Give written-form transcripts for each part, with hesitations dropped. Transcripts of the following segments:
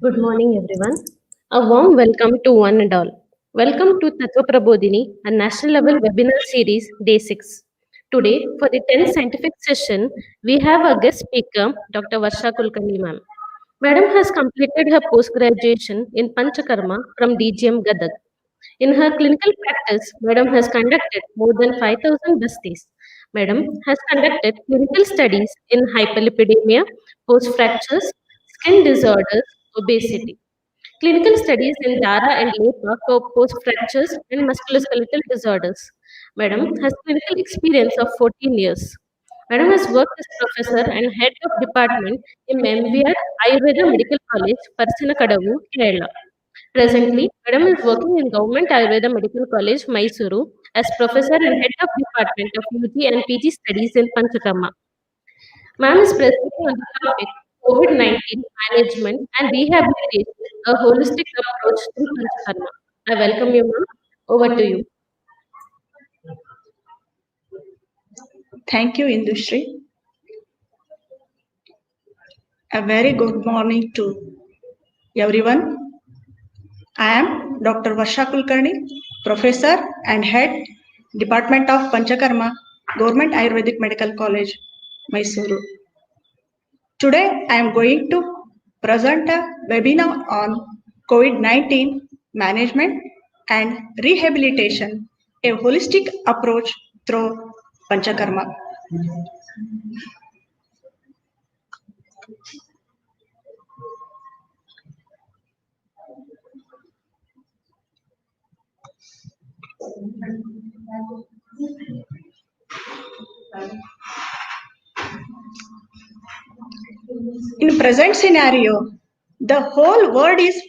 Good morning, everyone. A warm welcome to one and all. Welcome to Tatvaprabodhini, a national level webinar series, Day 6. Today, for the 10th scientific session, we have a guest speaker, Dr. Varsha Kulkarni ma'am. Madam has completed her post-graduation in Panchakarma from DGM Gadag. In her clinical practice, Madam has conducted more than 5,000 bastis. Madam has conducted clinical studies in hyperlipidemia, post-fractures, skin disorders, obesity. Clinical studies in DARA and LEPA for post-fractures and musculoskeletal disorders. Madam has clinical experience of 14 years. Madam has worked as professor and head of department in MVR Ayurveda Medical College, Parsinakadavu, Kerala. Presently, Madam is working in Government Ayurveda Medical College, Mysuru, as professor and head of department of UG and PG studies in Panchakarma. Ma'am is presenting on the topic COVID-19 management and rehabilitation, a holistic approach in Panchakarma. I welcome you, ma'am. Over to you. Thank you, Industry. A very good morning to everyone. I am Dr. Varsha Kulkarni, Professor and Head, Department of Panchakarma, Government Ayurvedic Medical College, Mysuru. Today, I am going to present a webinar on COVID-19 management and rehabilitation, a holistic approach through Panchakarma. In present scenario, the whole world is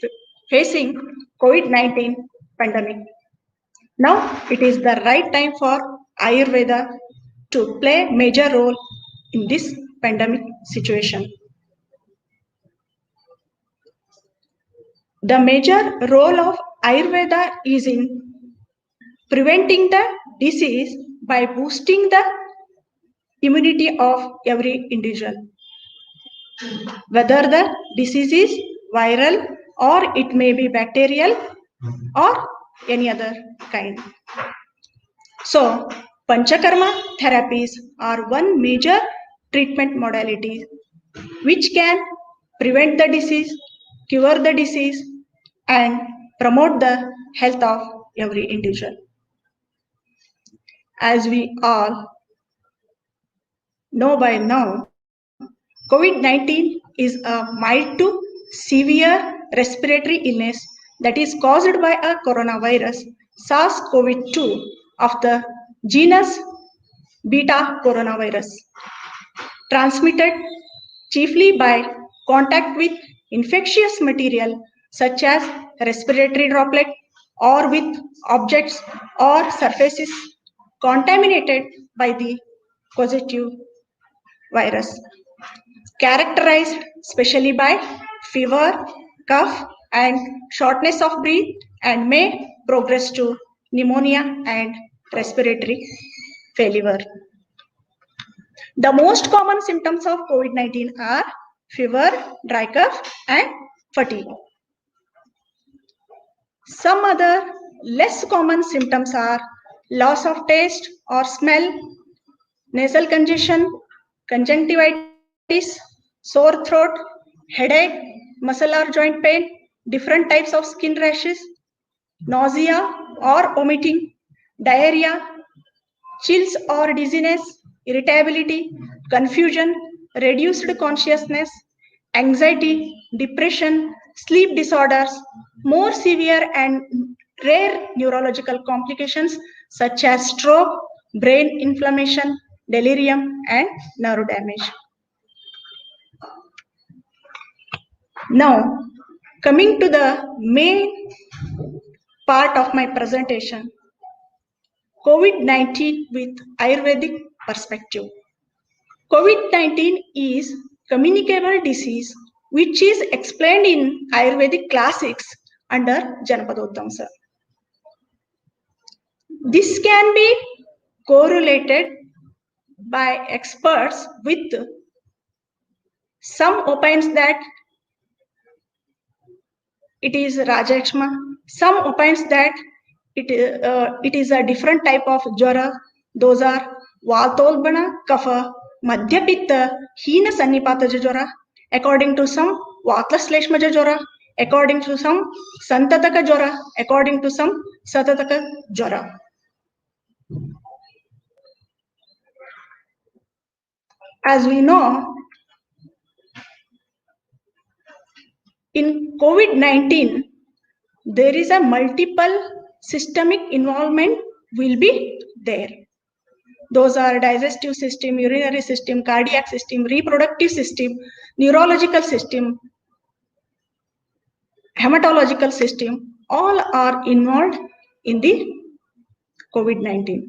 facing COVID-19 pandemic. Now it is the right time for Ayurveda to play major role in this pandemic situation. The major role of Ayurveda is in preventing the disease by boosting the immunity of every individual. Whether the disease is viral or it may be bacterial or any other kind. So, Panchakarma therapies are one major treatment modality which can prevent the disease, cure the disease, and promote the health of every individual. As we all know by now, COVID-19 is a mild to severe respiratory illness that is caused by a coronavirus SARS-CoV-2 of the genus beta coronavirus, transmitted chiefly by contact with infectious material such as respiratory droplet or with objects or surfaces contaminated by the causative virus, characterized specially by fever, cough, and shortness of breath, and may progress to pneumonia and respiratory failure. The most common symptoms of COVID-19 are fever, dry cough, and fatigue. Some other less common symptoms are loss of taste or smell, nasal congestion, conjunctivitis, sore throat, headache, muscle or joint pain, different types of skin rashes, nausea or vomiting, diarrhea, chills or dizziness, irritability, confusion, reduced consciousness, anxiety, depression, sleep disorders, more severe and rare neurological complications such as stroke, brain inflammation, delirium, and nerve damage. Now, coming to the main part of my presentation, COVID-19 with Ayurvedic perspective. COVID-19 is communicable disease which is explained in Ayurvedic classics under Janapadottamsa. This can be correlated by experts with some opines that it is Rajashma. Some opines that it is a different type of jwara. Those are Vatolbana, Kapha, Madhyapitta, Hina Sannipataja jwara. According to some, Vatlasleshmaja jwara. According to some, Santataka jwara. According to some, Satataka jwara. As we know, in COVID-19, there is a multiple systemic involvement will be there. Those are digestive system, urinary system, cardiac system, reproductive system, neurological system, hematological system, all are involved in the COVID-19.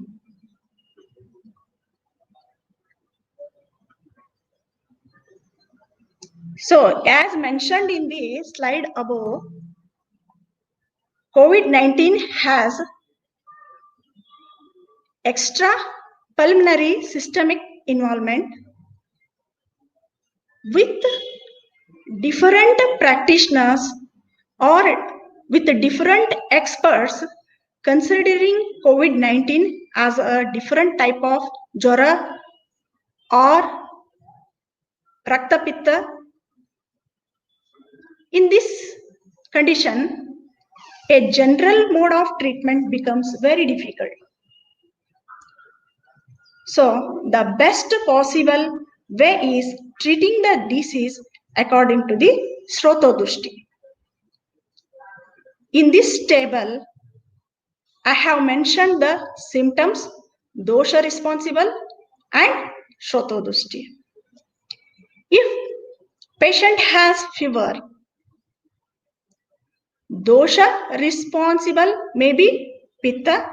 So, as mentioned in the slide above, COVID-19 has extra pulmonary systemic involvement with different practitioners or with different experts considering COVID-19 as a different type of jwara or raktapitta. In this condition, a general mode of treatment becomes very difficult. So, the best possible way is treating the disease according to the Srotodushti. In this table, I have mentioned the symptoms, dosha responsible and Srotodushti. If patient has fever, dosha responsible may be pitta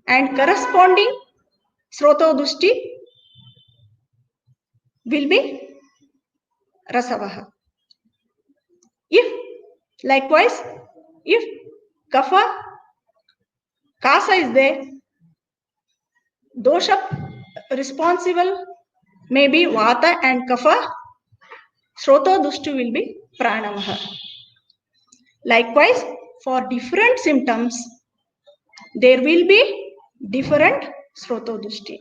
and corresponding Srotodushti will be rasavaha. If likewise, if kapha, kasa is there, dosha responsible may be vata and kapha, Srotodushti will be pranavaha. Likewise, for different symptoms, there will be different Srotodushti.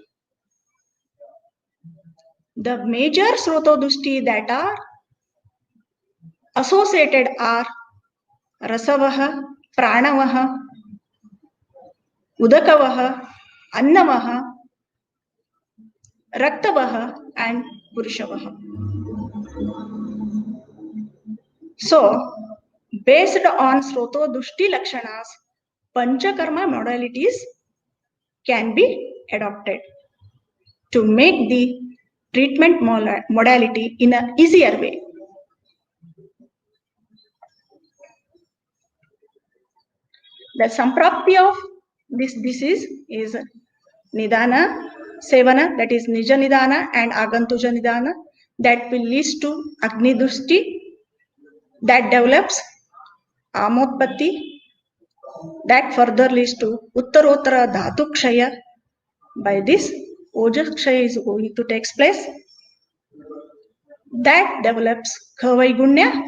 The major Srotodushti that are associated are Rasavaha, Pranavaha, Udakavaha, Annavaha, Raktavaha and Purushavaha. So, based on Srotodushti Lakshanas, Panchakarma modalities can be adopted to make the treatment modality in an easier way. The samprapti of this disease is Nidana, Sevana, that is Nija Nidana and Agantuja Nidana, that will lead to Agni Dushti, that develops Amotpatti, that further leads to Uttarottara Dhatu Kshaya. By this, Oja Kshaya is going to take place. That develops Kavaigunya.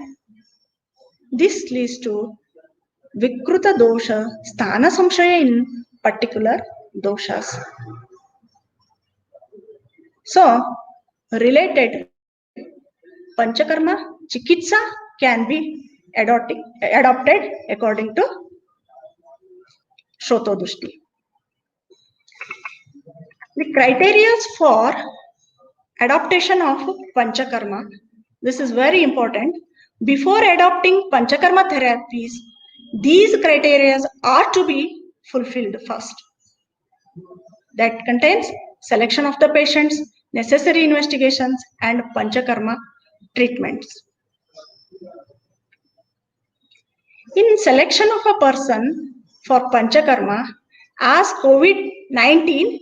This leads to Vikruta Dosha, Sthana Samshaya in particular doshas. So, related Panchakarma Chikitsa can be adopted according to Srotodushti. The criteria for adaptation of Panchakarma, this is very important. Before adopting Panchakarma therapies, these criteria are to be fulfilled first. That contains selection of the patients, necessary investigations, and Panchakarma treatments. In selection of a person for Panchakarma, as COVID-19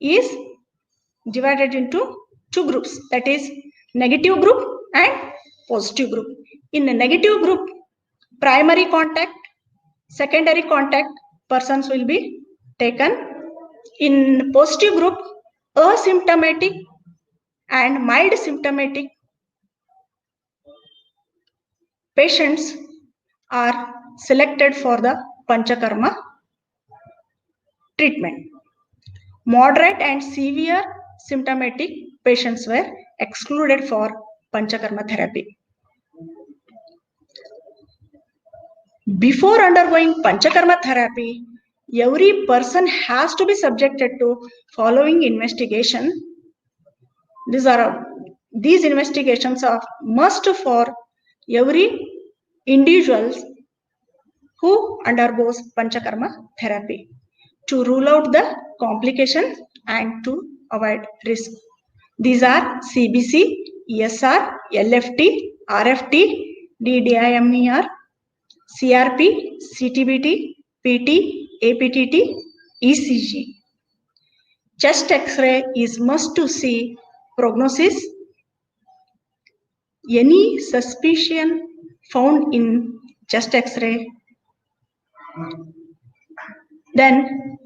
is divided into two groups, that is negative group and positive group. In the negative group, primary contact, secondary contact persons will be taken. In positive group, asymptomatic and mild symptomatic patients are selected for the Panchakarma treatment. Moderate and severe symptomatic patients were excluded for Panchakarma therapy. Before undergoing Panchakarma therapy, every person has to be subjected to following investigation. These investigations are must for every individual who undergoes Panchakarma therapy to rule out the complications and to avoid risk. These are CBC, ESR, LFT, RFT, DDIMER, CRP, CTBT, PT, APTT, ECG. Chest X-ray is must to see prognosis. Any suspicion found in chest X-ray, then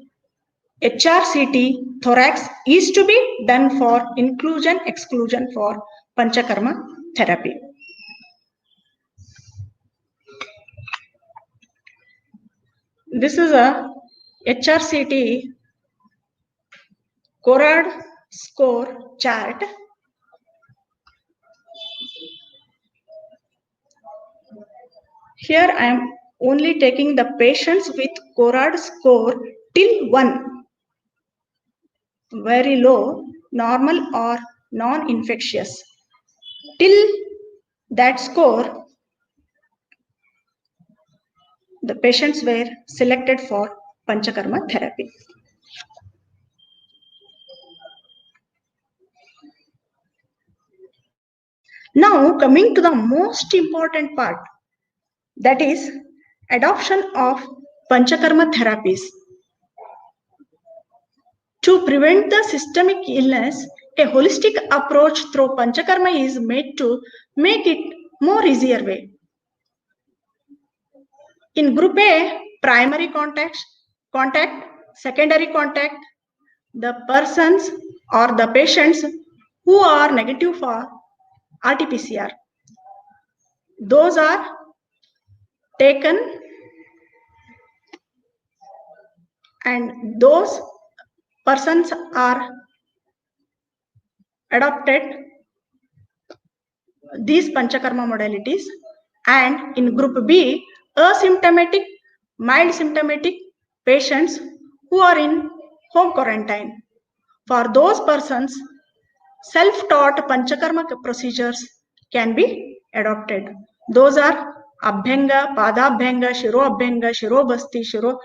HRCT thorax is to be done for inclusion exclusion for Panchakarma therapy. This is a HRCT CORAD score chart. Here I am only taking the patients with CORAD score till 1, very low, normal or non-infectious. Till that score, the patients were selected for Panchakarma therapy. Now coming to the most important part, that is adoption of Panchakarma therapies. To prevent the systemic illness, a holistic approach through Panchakarma is made to make it more easier way. In group A, primary contact, secondary contact, the persons or the patients who are negative for RT-PCR, those are taken and those persons are adopted these Panchakarma modalities, and in group B, asymptomatic, mild symptomatic patients who are in home quarantine. For those persons, self-taught Panchakarma procedures can be adopted. Those are Abhyanga, Padabhyanga, Shiro Abhyanga, Shiro Basti, Shiro.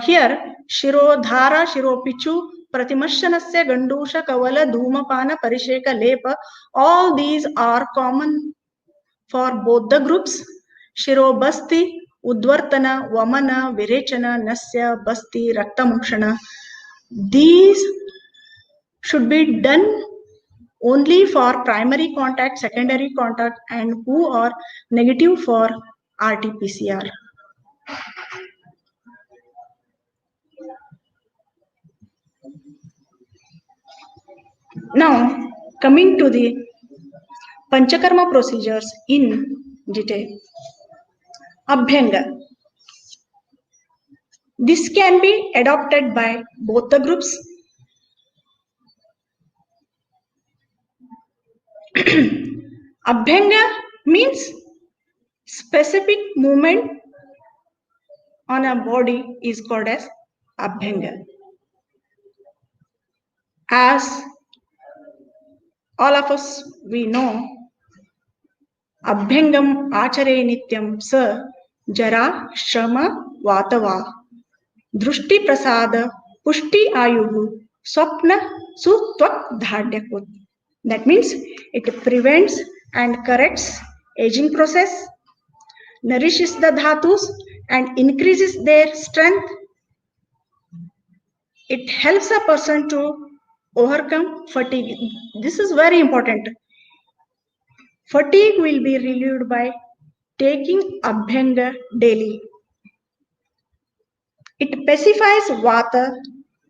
Here, Shiro Dhara, Shiro Pichu, Pratimashanasya, Gandusha, Kavala, Dhumapana, Parisheka, Lepa. All these are common for both the groups. Shiro Basti, Udvartana, Vamana, Virechana, Nasya, Basti, Raktamukshana. These should be done only for primary contact, secondary contact, and who are negative for RT-PCR. Now, coming to the Panchakarma procedures in detail. Abhyanga. This can be adopted by both the groups. Abhyanga means specific movement on a body is called as Abhyanga. As all of us we know, Abhyangam Achare Nityam Sa Jara Shrama Vatava Drushti Prasada Pushti Ayuhu Swapna Sutvat Dhadyakut. That means it prevents and corrects aging process, nourishes the dhatus and increases their strength. It helps a person to overcome fatigue. This is very important. Fatigue will be relieved by taking Abhyanga daily. It pacifies Vata.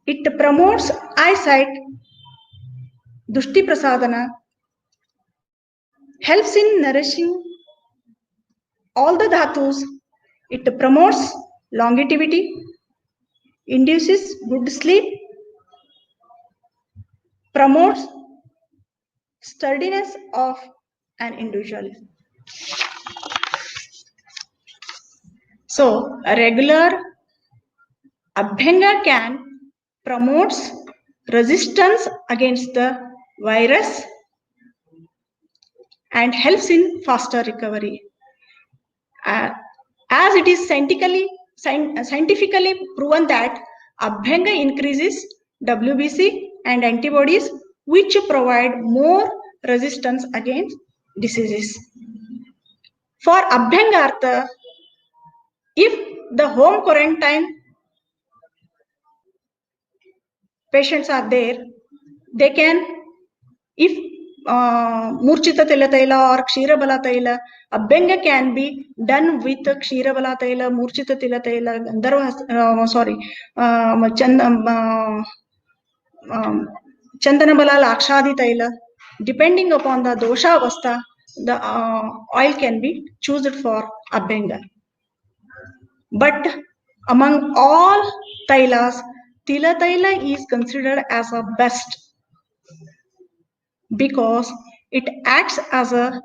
It promotes eyesight. Dushti Prasadana helps in nourishing all the dhatus It promotes longevity, induces good sleep, promotes sturdiness of an individual. So, a regular Abhyanga can promotes resistance against the virus and helps in faster recovery. As it is scientifically proven that Abhyanga increases WBC and antibodies which provide more resistance against diseases. For Abhyanga, if the home quarantine patients are there, they can, if Murchita Tila Taila or Ksheerabala Taila, Abhyanga can be done with Ksheerabala Taila, Murchita Tila Taila, Chandanabala Lakshadi Taila. Depending upon the dosha avastha, the oil can be chosen for Abhyanga. But among all tailas, Tila Taila is considered as a best because it acts as a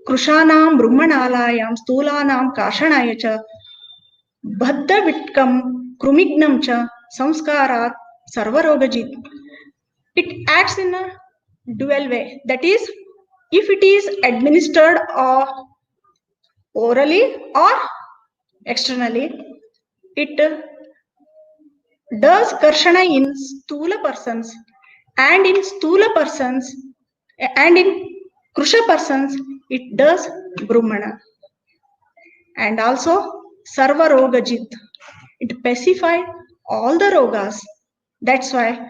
Krushanam Brahmanalayam Stulanam Kashanaya cha Bhadda Vitkam Krumignam cha Samskarat Sarvarogajit. It acts in a dual way. That is, if it is administered orally or externally, it does karshana in stula persons and in stula persons and in krusha persons it does brahmana. And also sarva rogajit, it pacifies all the rogas. That's why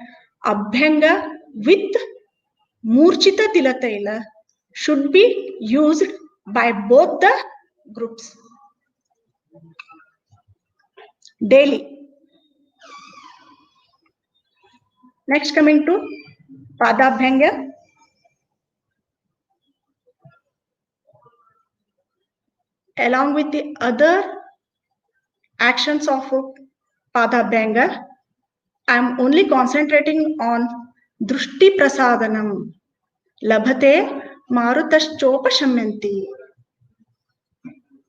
Abhyanga with Murchita Tilataila should be used by both the groups daily. Next, coming to Padabhyanga. Along with the other actions of Padabhyanga, I am only concentrating on Drushti Prasadanam. Labhate Marutaschopa.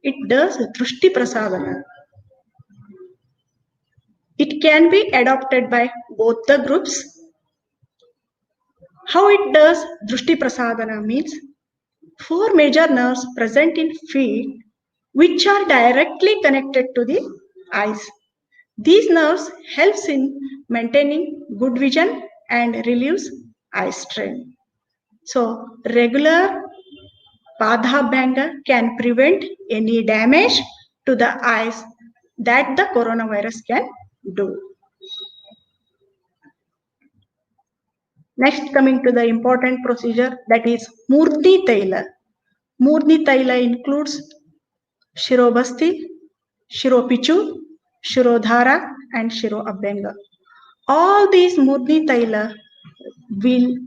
It does Drushti Prasadana. It can be adopted by both the groups. How it does Drushti Prasadana means 4 major nerves present in feet which are directly connected to the eyes. These nerves helps in maintaining good vision and relieves eye strain. So regular Padabhyanga can prevent any damage to the eyes that the coronavirus can do. Next, coming to the important procedure, that is Murti Taila. Murti Taila includes Shirobasti, Shiropichu, Shirodhara and Shiro Abhyanga. All these Murti Taila will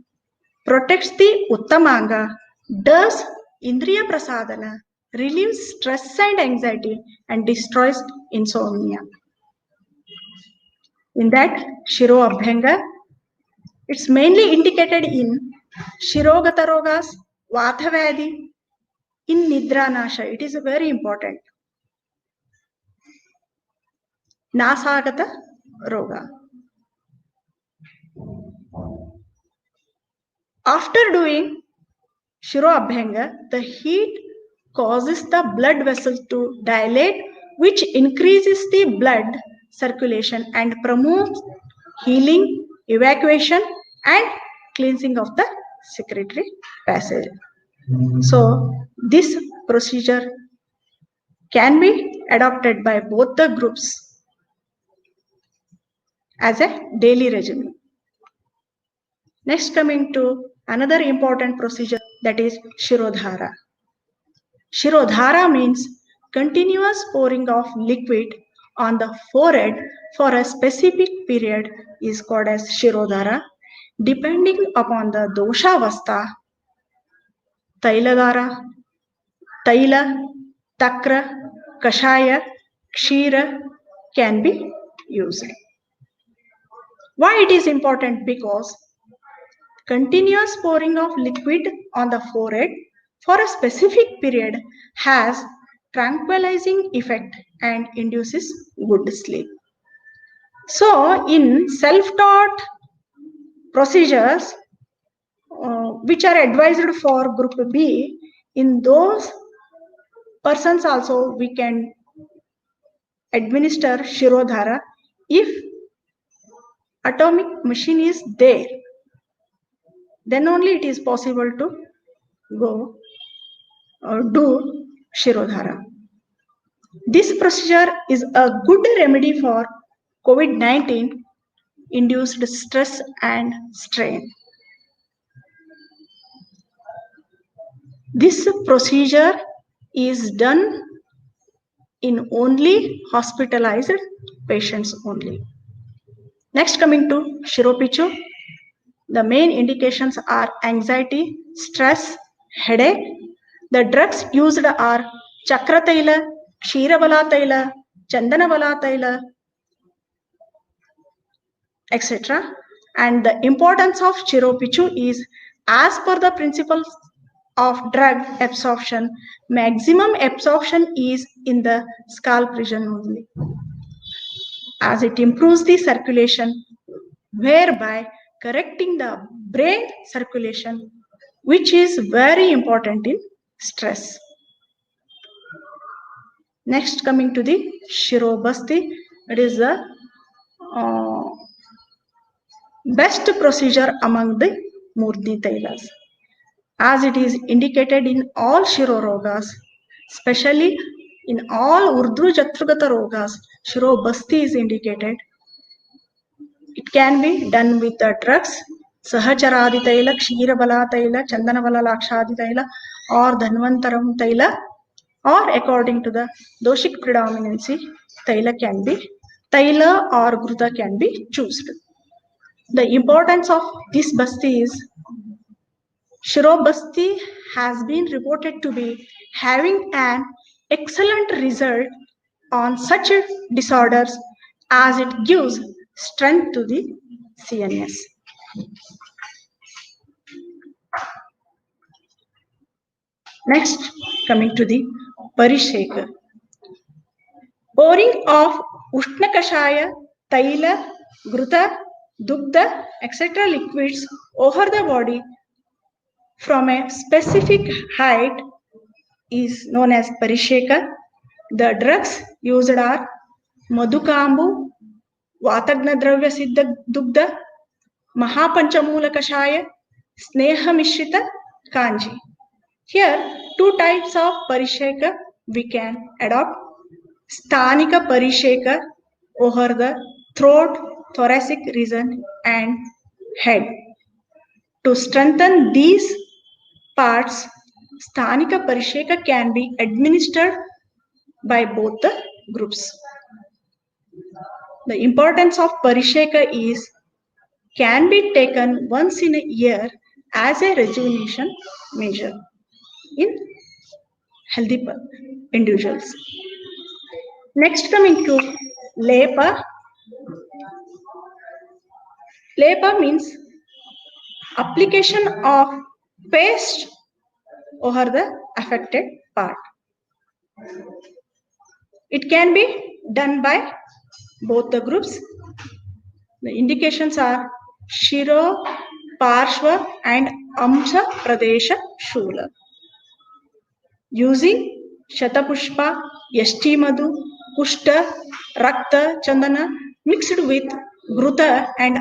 protect the Uttamanga, does Indriya Prasadana, relieves stress and anxiety and destroys insomnia. In that Shiro Abhyanga, it's mainly indicated in Shirogata Rogas, Vathavadi, in Nidra Nasha. It is very important. Nasagata Roga. After doing Shiro Abhyanga, the heat causes the blood vessels to dilate, which increases the blood circulation and promotes healing, evacuation, and cleansing of the secretory passage. So, this procedure can be adopted by both the groups as a daily regimen. Next, coming to another important procedure, that is Shirodhara. Shirodhara means continuous pouring of liquid on the forehead for a specific period is called as Shirodhara. Depending upon the dosha avastha, Tailadhara, Taila, takra, kashaya, kshira can be used. Why it is important? Because continuous pouring of liquid on the forehead for a specific period has tranquilizing effect and induces good sleep. So in self-taught procedures which are advised for group B, in those persons also we can administer Shirodhara if atomic machine is there. Then only it is possible to go do Shirodhara. This procedure is a good remedy for COVID-19 induced stress and strain. This procedure is done in only hospitalized patients only. Next, coming to Shiropichu, the main indications are anxiety, stress, headache. The drugs used are Chakrataila, Kshiravala Chandanavala etc. And the importance of Chiropichu is as per the principles of drug absorption, maximum absorption is in the scalp region only, as it improves the circulation, whereby correcting the brain circulation, which is very important in stress. Next, coming to the Shirobasti, it is the best procedure among the Murdni Tailas, as it is indicated in all Shirorogas, especially in all Urdhva Jatrugata Rogas, Shirobasti is indicated. It can be done with the drugs, Sahacharadi Taila, Kshiravala Taila, Chandanavala Lakshadi Taila, or Dhanvantaram Taila, or according to the Doshik predominancy, Taila or Gruta can be chosen. The importance of this basti is Shirobasti has been reported to be having an excellent result on such disorders as it gives strength to the CNS. Next, coming to the Parisheka. Pouring of Ushnakashaya, Taila, Gruta, Dugda, etc. liquids over the body from a specific height is known as Parisheka. The drugs used are Madhukambu, Vatagna Dravya Siddha Dugda, Mahapanchamula Kashaya, Sneha Mishrita Kanji. Here, two types of Parisheka we can adopt. Sthanika Parisheka over the throat, thoracic region and head. To strengthen these parts, Sthanika Parisheka can be administered by both the groups. The importance of Parisheka is can be taken once in a year as a rejuvenation measure in healthy individuals. Next, coming to Lepa. Lepa means application of paste over the affected part. It can be done by both the groups. The indications are Shiro, Parshva and Amsa Pradesha Shula. Using Shatapushpa, Yashti Madhu, Kushta, Rakta, Chandana mixed with Gruta and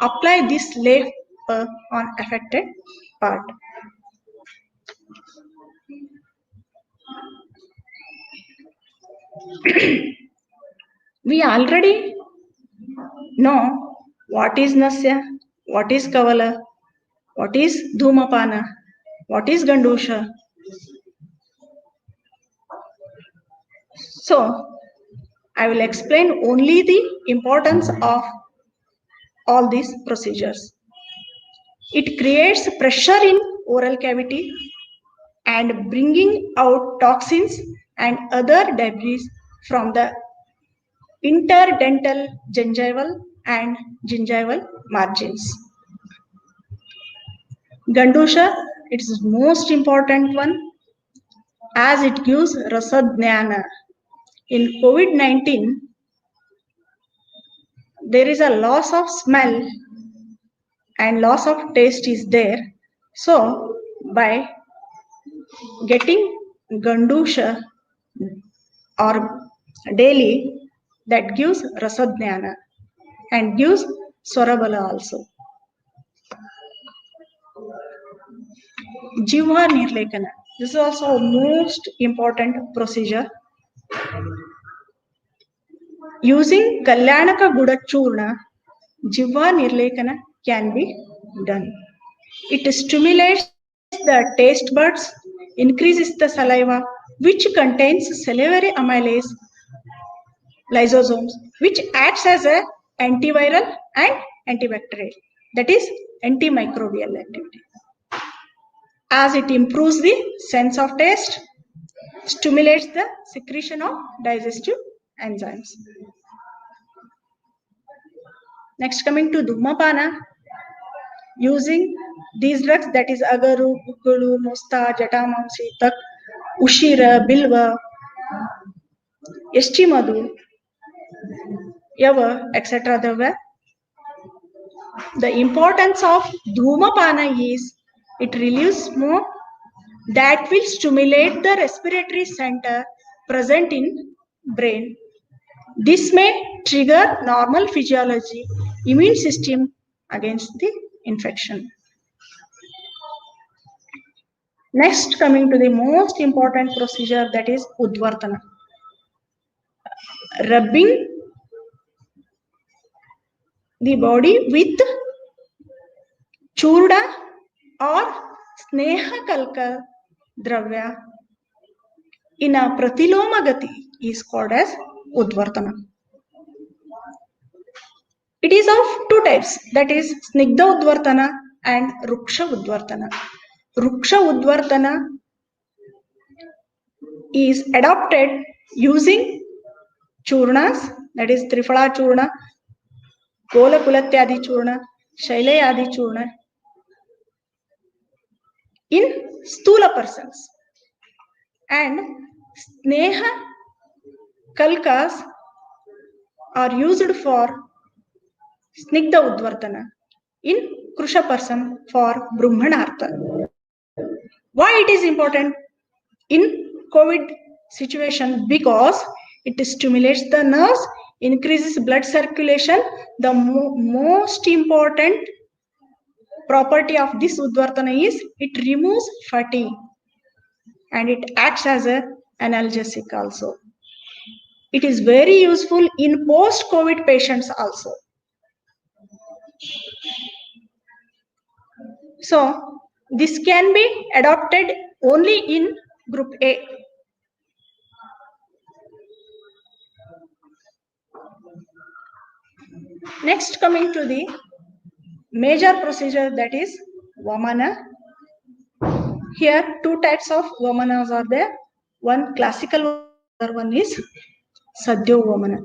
apply this leaf on affected part. We already know what is Nasya, what is Kavala, what is Dhumapana, what is Gandusha. So, I will explain only the importance of all these procedures. It creates pressure in oral cavity and bringing out toxins and other debris from the interdental gingival and gingival margins. Gandusha, it is most important one as it gives rasadhyana. In COVID-19, there is a loss of smell and loss of taste is there. So by getting Gandusha or daily, that gives rasadhyana and gives swarabala also. Jivha nirlekana. This is also a most important procedure. Using Kalyanaka Guda Churna, Jivha nirlekana can be done. It stimulates the taste buds, increases the saliva, which contains salivary amylase lysosomes, which acts as a antiviral and antibacterial, that is antimicrobial activity. As it improves the sense of taste, stimulates the secretion of digestive enzymes. Next, coming to Dhumapana, using these drugs, that is Agaru, Kukulu, Musta, Jatamamsi, Tak, Ushira, Bilva, Yashtimadu, Yava, etc. The importance of Dhumapana is it relieves smoke that will stimulate the respiratory center present in brain. This may trigger normal physiology, immune system against the infection. Next, coming to the most important procedure, that is Udvartana. Rubbing the body with churda or sneha kalka dravya in a pratiloma gati is called as Udvartana. It is of two types, that is Snigdha Udvartana and Ruksha Udvartana. Ruksha Udvartana is adopted using churnas, that is Trifala Churna, Kola Kulatyadi Churna, Shailayadi Churna in Stula persons. And Sneha Kalkas are used for Snigdha Udvartana in Krusha person for Brahmanartha. Why it is important in COVID situation? Because it stimulates the nerves, increases blood circulation. The most important property of this Udvartana is it removes fatigue and it acts as an analgesic also. It is very useful in post-COVID patients also. So this can be adopted only in group A. Next, coming to the major procedure, that is Vamana. Here two types of Vamanas are there. One classical, other one is Sadhyo Vamana.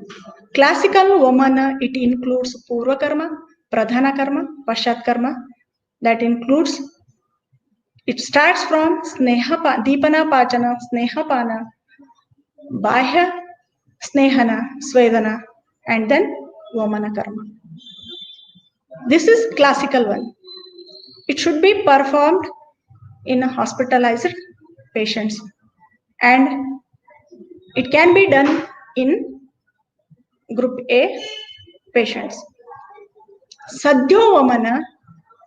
Classical Vamana, it includes Purva Karma, Pradhana Karma, Pashat Karma. That includes, it starts from Deepana Pachana, Snehapana, Bahya Snehana, Svedana, and then Vamana Karma. This is classical one. It should be performed in hospitalized patients and it can be done in group A patients. Sadhyo Vamana,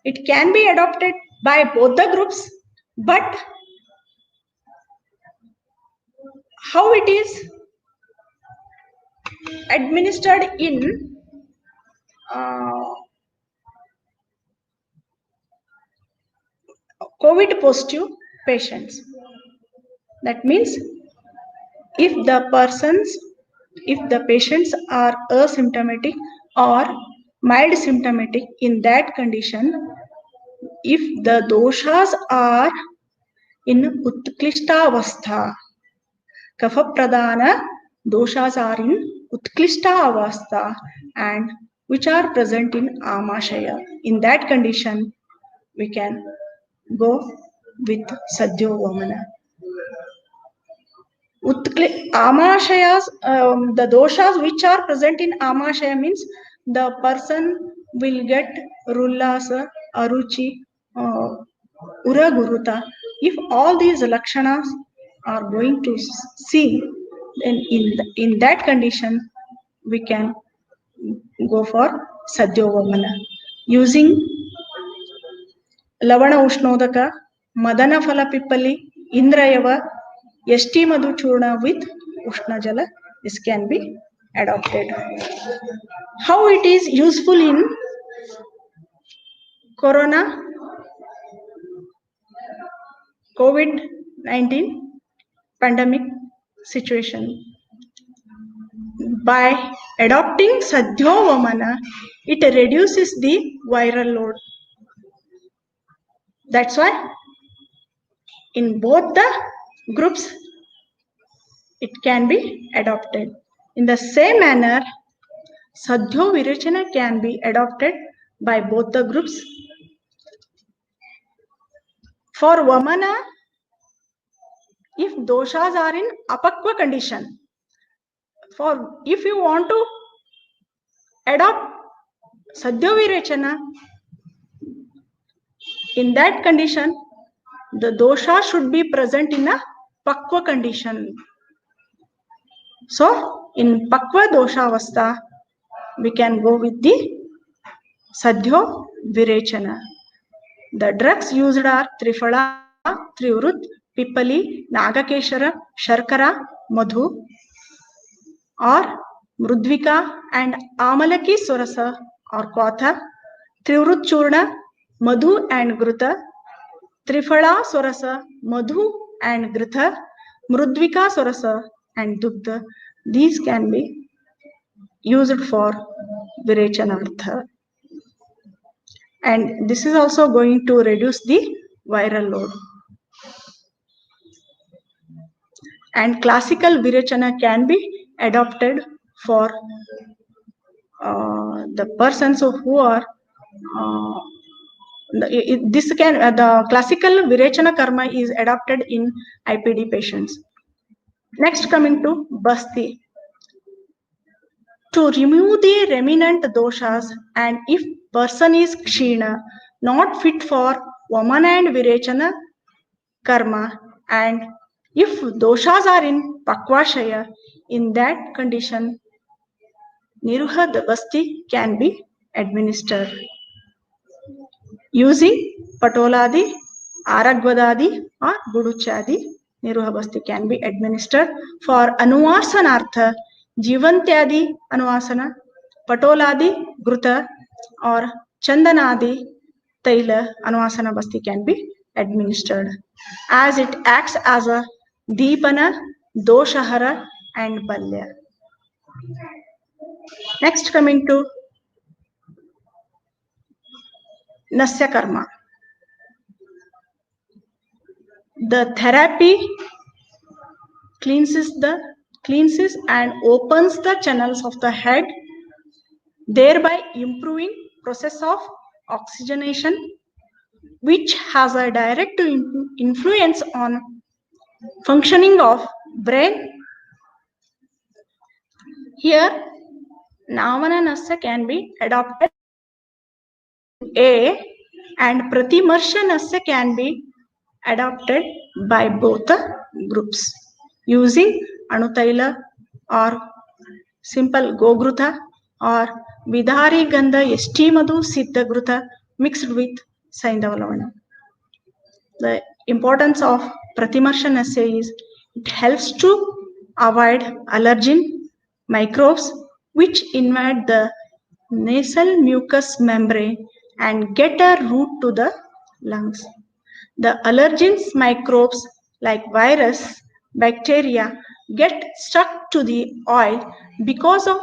it can be adopted by both the groups, but how it is administered in COVID positive patients. That means if the patients are asymptomatic or mild symptomatic, in that condition, if the doshas are in utklishta avastha, Kapha-pradhana doshas are in Utklishta avastha and which are present in Amashaya. In that condition, we can go with Sadhyo Vamana. Amashayas, the doshas which are present in Amashaya means the person will get Rullasa, Aruchi, Uraguruta. If all these lakshanas are going to see, then in that condition we can go for Sadhyovamana. Using Lavana Ushnodaka, Madana Phala Pippali, Indrayava, Yashti Madhu Churna with Ushna Jala, this can be adopted. How it is useful in Corona, COVID-19 pandemic situation. By adopting Sadhyovamana, it reduces the viral load. That's why in both the groups it can be adopted. In the same manner, Sadhyo Virachana can be adopted by both the groups. For Vamana, if doshas are in apakva condition, if you want to adopt Sadhyo Virachana, in that condition, the dosha should be present in a pakva condition. So, in pakva dosha avastha, we can go with the Sadhyo Virachana. The drugs used are Triphala, Trivrut, Pippali, Nagakeshara, Sharkara, Madhu, or Mrudvika and Amalaki Surasa or Kotha, Trivrut Churna, Madhu and Gruta, Triphala Surasa, Madhu and Grutha, Mrudvika Surasa and Dugdha. These can be used for Virachanartha. And this is also going to reduce the viral load. And classical Virachana can be adopted for the persons who are the classical Virachana karma is adopted in IPD patients. Next, coming to Basti. To remove the remnant doshas, and if person is kshina, not fit for Vamana and Virachana karma, and if doshas are in Pakvashaya, in that condition, Niruha Basti can be administered. Using Patoladi, Aragvadadi or Guduchadi, Niruha Basti can be administered for Anuvasanartha, Jivantyadi Anuvasana, Patoladi Gruta or Chandanadi Taila Anuvasana Basti can be administered, as it acts as a Deepana, Doshahara and Balya. Next, coming to Nasya Karma. The therapy cleanses and opens the channels of the head, thereby improving process of oxygenation, which has a direct influence on functioning of brain. Here, Navana Nasya can be adopted A and Pratimarsha Nasya can be adopted by both the groups using Anutaila or simple Gogruta or Vidhari Gandha Yashti Madhu Siddha Gruta mixed with Saindavalavana. The importance of Pratimarsha Nasya is it helps to avoid allergen microbes which invade the nasal mucous membrane and get a route to the lungs. The allergens microbes like virus, bacteria get stuck to the oil because of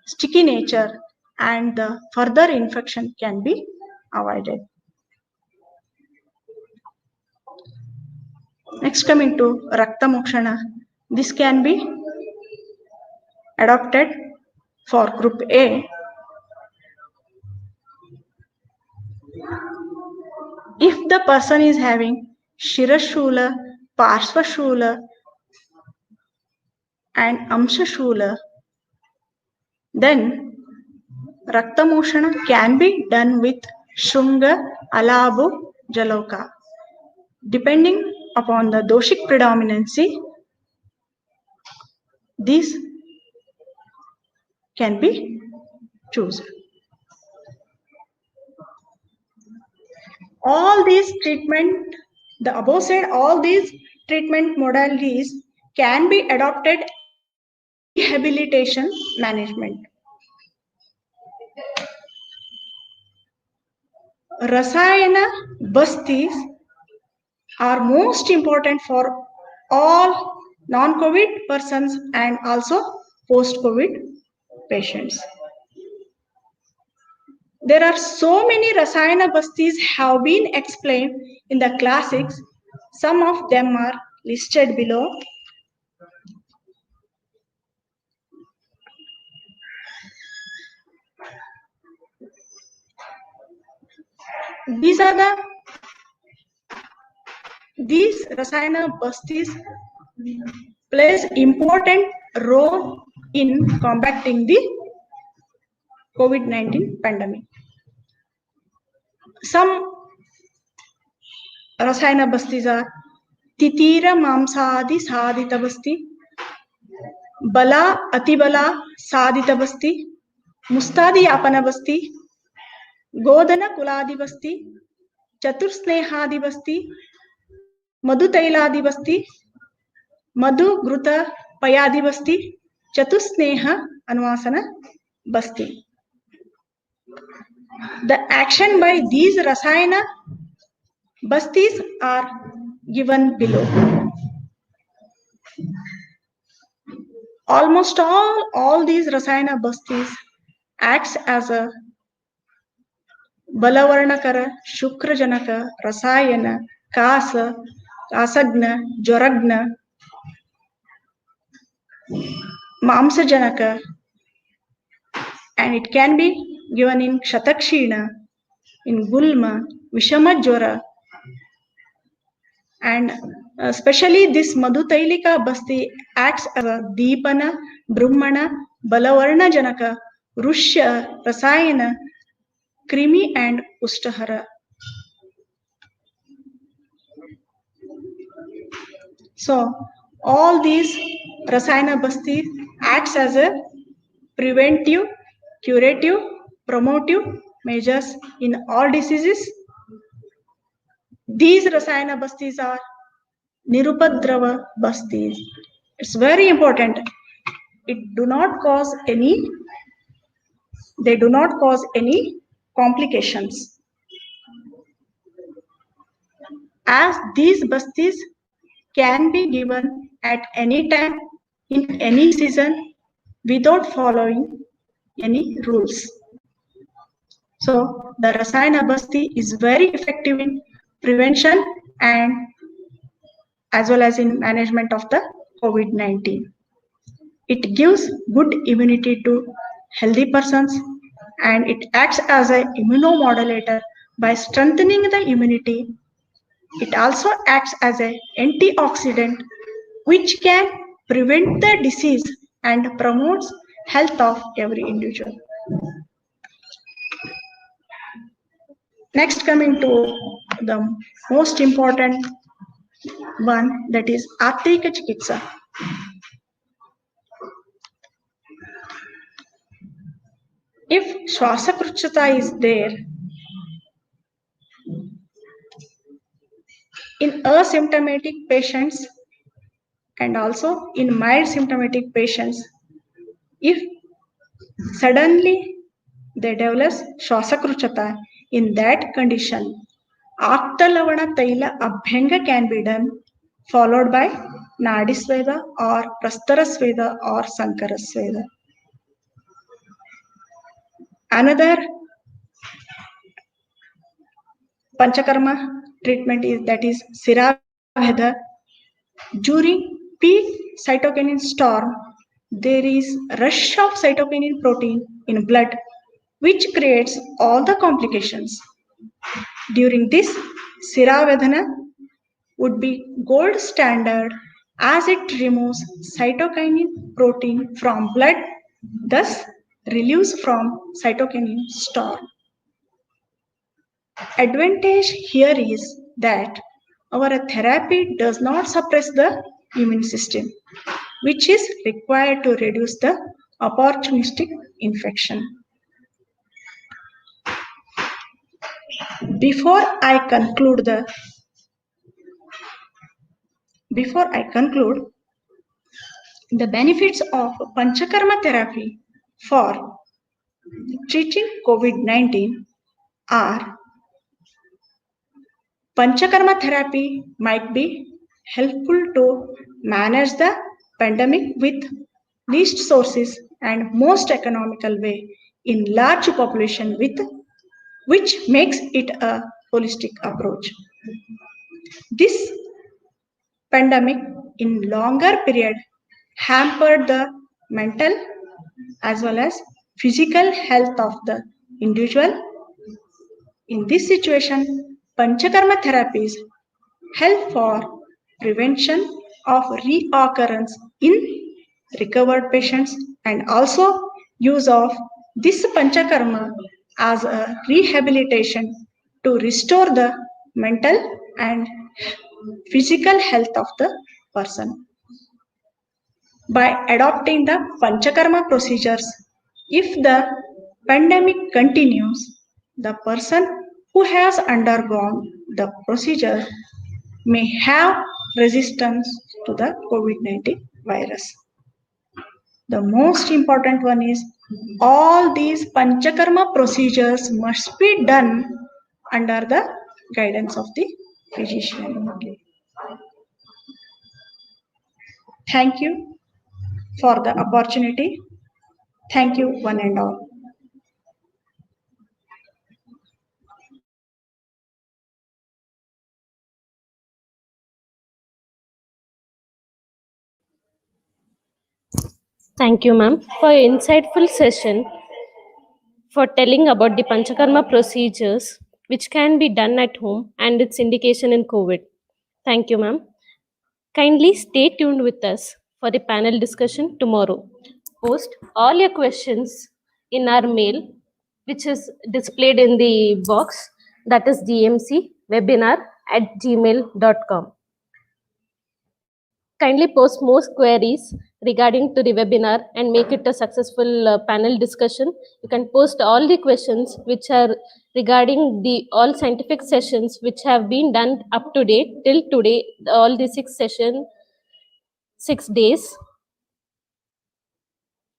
sticky nature, and the further infection can be avoided. Next, coming to Rakta Mokshana. This can be adopted for group A if the person is having Shirashula, Parshvashula, and Amshashula, then Raktamoshana can be done with Shunga, Alabu, Jaloka. Depending upon the doshic predominancy, these can be chosen. All these treatment, the above said, all these treatment modalities can be adopted as a rehabilitation management. Rasayana bastis are most important for all non-COVID persons and also post-COVID patients. There are so many Rasayana bastis have been explained in the classics. Some of them are listed below. These Rasayana bastis plays important role in combating the COVID-19 pandemic. Some Rasayana bastis are Titira Mamsadi Sadita basti, Bala Atibala Sadita basti, Mustadi Apana basti, Godana Kuladi basti, Chatursnehadi basti, Madhu Tailadi basti, Madhu Gruta Payadi basti, Chatusneha Anvasana basti. The action by these Rasayana bastis are given below. Almost all these Rasayana bastis acts as a Balavarnakara, Shukrajanaka, Rasayana, Kasa, Kasagna, Joragna, Mamsajanaka, and it can be given in Kshatakshina, in Gulma, Vishamajwara, and especially this Madhutailika basti acts as a Deepana, Brahmana, Balavarna Janaka, Rushya, Rasayana, Krimi, and Ushtahara. So, all these Rasayana basti acts as a preventive, curative, promotive measures in all diseases. These Rasayana bastis are Nirupadrava bastis. It's very important. They do not cause any complications. As these bastis can be given at any time in any season without following any rules. So the Rasayana basti is very effective in prevention and as well as in management of the COVID-19. It gives good immunity to healthy persons and it acts as an immunomodulator by strengthening the immunity. It also acts as an antioxidant which can prevent the disease and promotes health of every individual. Next, coming to the most important one, that is Artika Chikitsa. If Shwasakruchata is there, in asymptomatic patients and also in mild symptomatic patients, if suddenly they develop Shwasakruchata, in that condition, Aktalavana Taila Abhyanga can be done, followed by Nadisveda or Prastarasveda or Sankarasveda. Another Panchakarma treatment is that is Siraveda during peak cytokinin storm, there is rush of cytokinin protein in blood, which creates all the complications. During this, Siravedana would be gold standard as it removes cytokinin protein from blood, thus relieves from cytokinin storm. Advantage here is that our therapy does not suppress the immune system, which is required to reduce the opportunistic infection. Before I conclude the before I conclude, the benefits of Panchakarma therapy for treating COVID-19 are Panchakarma therapy might be helpful to manage the pandemic with least sources and most economical way in large population with which makes it a holistic approach. This pandemic in longer period hampered the mental as well as physical health of the individual. In this situation, Panchakarma therapies help for prevention of reoccurrence in recovered patients and also use of this Panchakarma as a rehabilitation to restore the mental and physical health of the person. By adopting the Panchakarma procedures, if the pandemic continues, the person who has undergone the procedure may have resistance to the COVID-19 virus. The most important one is all these Panchakarma procedures must be done under the guidance of the physician. Thank you for the opportunity. Thank you, one and all. Thank you, ma'am, for your insightful session for telling about the Panchakarma procedures which can be done at home and its indication in COVID. Thank you, ma'am. Kindly stay tuned with us for the panel discussion tomorrow. Post all your questions in our mail, which is displayed in the box, that is dmcwebinar@gmail.com. Kindly post more queries regarding to the webinar and make it a successful panel discussion. You can post all the questions which are regarding the all scientific sessions which have been done up to date till today, all the 6 days.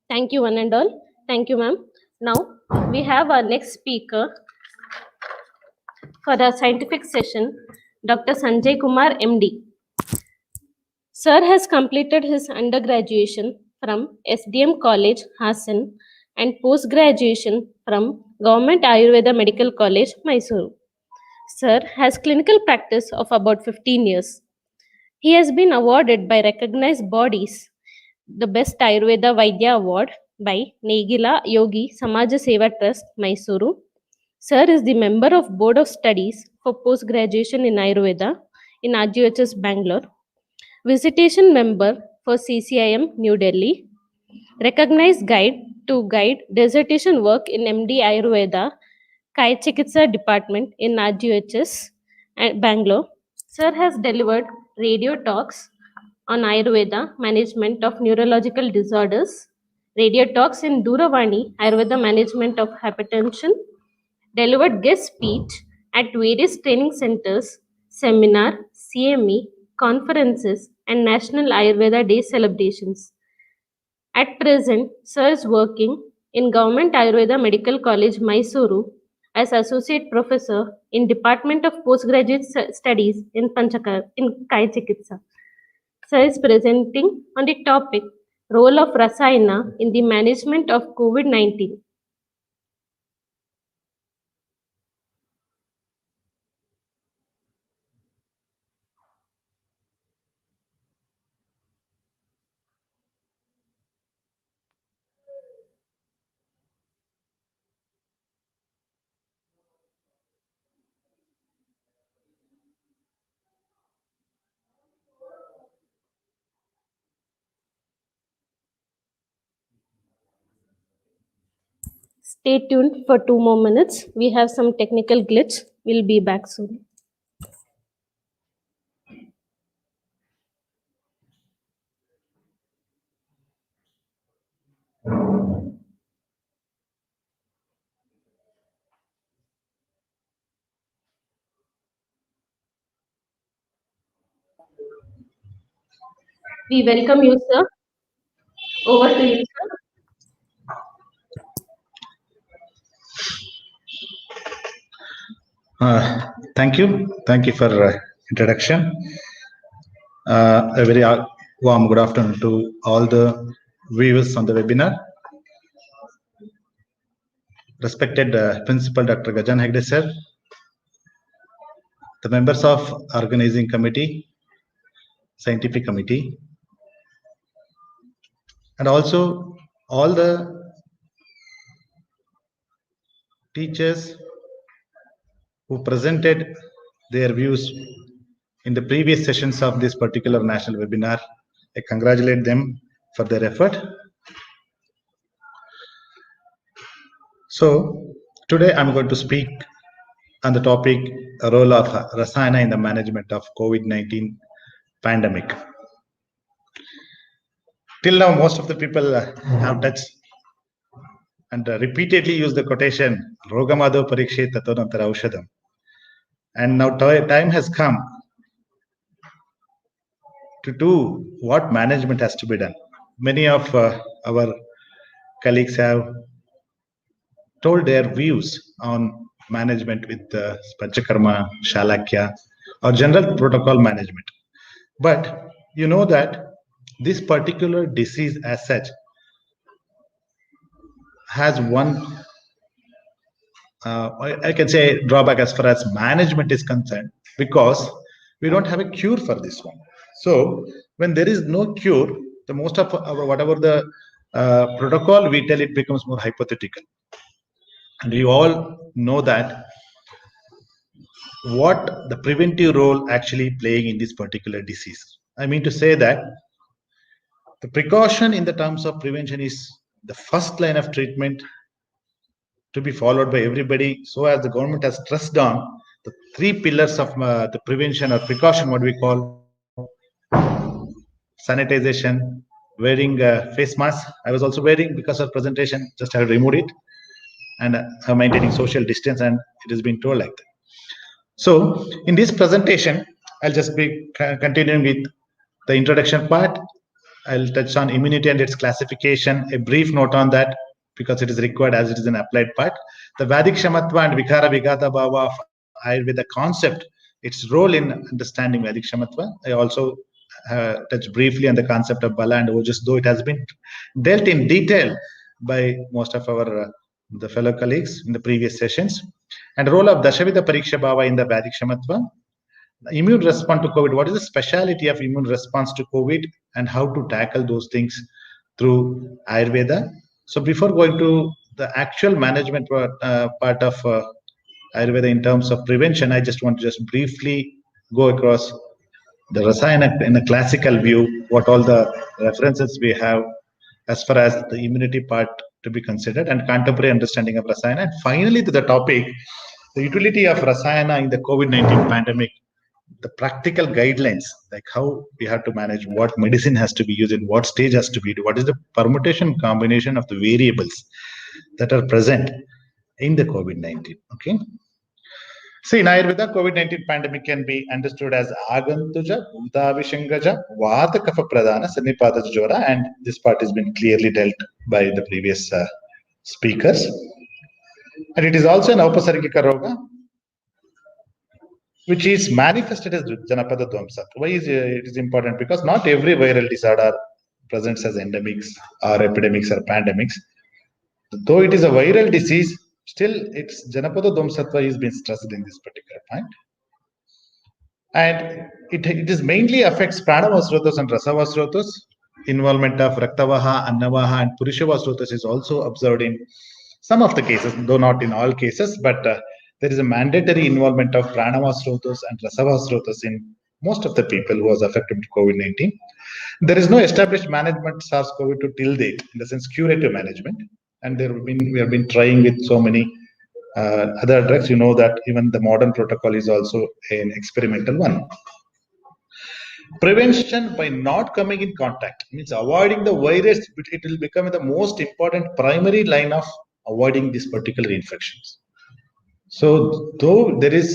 Thank you, one and all. Thank you, ma'am. Now we have our next speaker for the scientific session, Dr. Sanjay Kumar, MD. Sir has completed his undergraduation from SDM College, Hassan, and post-graduation from Government Ayurveda Medical College, Mysuru. Sir has clinical practice of about 15 years. He has been awarded by recognized bodies the Best Ayurveda Vaidya Award by Negila Yogi Samaja Seva Trust, Mysuru. Sir is the member of Board of Studies for Post-Graduation in Ayurveda in RGHS Bangalore, visitation member for CCIM New Delhi, recognized guide to guide dissertation work in MD Ayurveda, Kai Chikitsa Department in RGHS and Bangalore. Sir has delivered radio talks on Ayurveda management of neurological disorders, radio talks in Duravani Ayurveda management of hypertension, delivered guest speech at various training centers, seminar, CME, conferences, and National Ayurveda Day celebrations. At present, Sir is working in Government Ayurveda Medical College, Mysuru, as Associate Professor in Department of Postgraduate Studies in Kai Chikitsa. Sir is presenting on the topic Role of Rasayana in the Management of COVID-19. Stay tuned for 2 more minutes. We have some technical glitch. We'll be back soon. We welcome you, sir. Over to you, sir. Thank you. Thank you for introduction. A very warm good afternoon to all the viewers on the webinar. Respected Principal Dr. Gajan Hegde sir, the members of organizing committee, scientific committee, and also all the teachers who presented their views in the previous sessions of this particular national webinar. I congratulate them for their effort. So today I'm going to speak on the topic role of Rasayana in the management of COVID-19 pandemic. Till now, most of the people have touched and repeatedly used the quotation Rogamado Parikshe Tatonantara Aushadam. And now time has come to do what management has to be done. Many of our colleagues have told their views on management with Panchakarma, Shalakya, or general protocol management. But you know that this particular disease as such has one, I can say, drawback as far as management is concerned, because we don't have a cure for this one. So when there is no cure, the most of our whatever the protocol we tell, it becomes more hypothetical. And you all know that what the preventive role actually playing in this particular disease. I mean to say that the precaution in the terms of prevention is the first line of treatment to be followed by everybody. So as the government has stressed on the three pillars of the prevention or precaution, what we call sanitization, wearing face mask. I was also wearing because of presentation, just have removed it, and maintaining social distance, and it has been told like that. So in this presentation, I'll just be continuing with the introduction part. I'll touch on immunity and its classification, a brief note on that because it is required as it is an applied part. The Vedic Shamatva and Vikara Vigata Bhava of Ayurveda concept, its role in understanding Vedic Shamatva. I also touch briefly on the concept of Bala and Ojas, though it has been dealt in detail by most of our the fellow colleagues in the previous sessions. And the role of Dashavida Pariksha Bhava in the Vedic Shamatva. Immune response to COVID. What is the speciality of immune response to COVID and how to tackle those things through Ayurveda? So before going to the actual management part of Ayurveda in terms of prevention, I just want to just briefly go across the Rasayana in a classical view, what all the references we have as far as the immunity part to be considered and contemporary understanding of Rasayana. And finally to the topic, the utility of Rasayana in the COVID-19 pandemic, the practical guidelines, like how we have to manage, what medicine has to be used, in what stage has to be, what is the permutation combination of the variables that are present in the COVID-19. Okay. See, in Ayurveda, COVID-19 pandemic can be understood as Agantuja, Bhutavishangaja, Vata Kapha Pradhana, Sanipata Jora, and this part has been clearly dealt by the previous speakers. And it is also an Upasargika Roga, which is manifested as Janapada Dvamsat. Why is it is important? Because not every viral disorder presents as endemics or epidemics or pandemics. Though it is a viral disease, still its Janapada Dvamsatva is being stressed in this particular point. And it is mainly affects Pranavasrotas and Rasavasrotas. Involvement of Raktavaha, Annavaha, and Purishavasrotas is also observed in some of the cases, though not in all cases, but there is a mandatory involvement of Pranavasrotas and Rasavasrotas in most of the people who was affected with COVID-19. There is no established management SARS-CoV-2 till date, in the sense curative management. and we have been trying with so many other drugs. You know that even the modern protocol is also an experimental one. Prevention by not coming in contact means avoiding the virus. It will become the most important primary line of avoiding these particular infections. So, though there is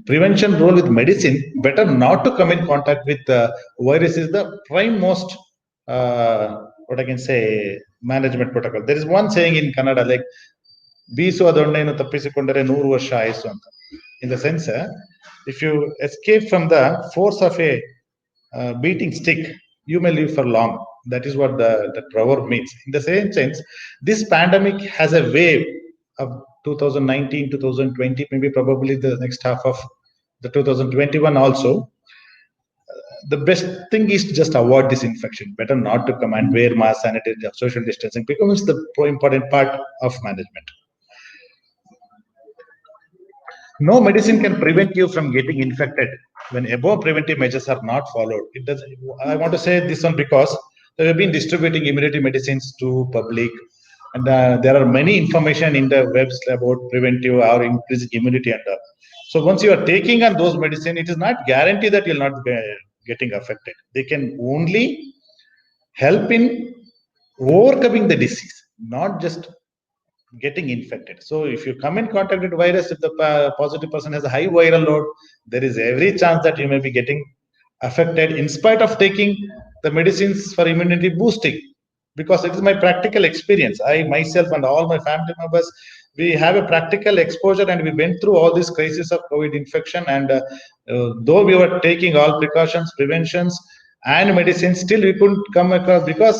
prevention role with medicine, better not to come in contact with virus is the prime most what I can say management protocol. There is one saying in Kannada like "ಬೀಸುವ ದೊಣ್ಣೆಯನ್ನು ತಪ್ಪಿಸಿಕೊಂಡರೆ 100 ವರ್ಷ ಆಯಸ್ಸು" ಅಂತ. In the sense, if you escape from the force of a beating stick, you may live for long. That is what the proverb means. In the same sense, this pandemic has a wave of 2019, 2020, maybe probably the next half of the 2021 also. The best thing is to just avoid this infection. Better not to come and wear mask, sanitary, social distancing becomes the important part of management. No medicine can prevent you from getting infected when above preventive measures are not followed. It does. I want to say this one because they have been distributing immunity medicines to public, and there are many information in the webs about preventive or increasing immunity and all. So once you are taking on those medicine, it is not guaranteed that you'll not be getting affected. They can only help in overcoming the disease, not just getting infected. So if you come in contact with virus, if the positive person has a high viral load, there is every chance that you may be getting affected in spite of taking the medicines for immunity boosting. Because it is my practical experience. I myself and all my family members, we have a practical exposure, and we went through all these crises of COVID infection. And though we were taking all precautions, preventions, and medicines, still we couldn't come across because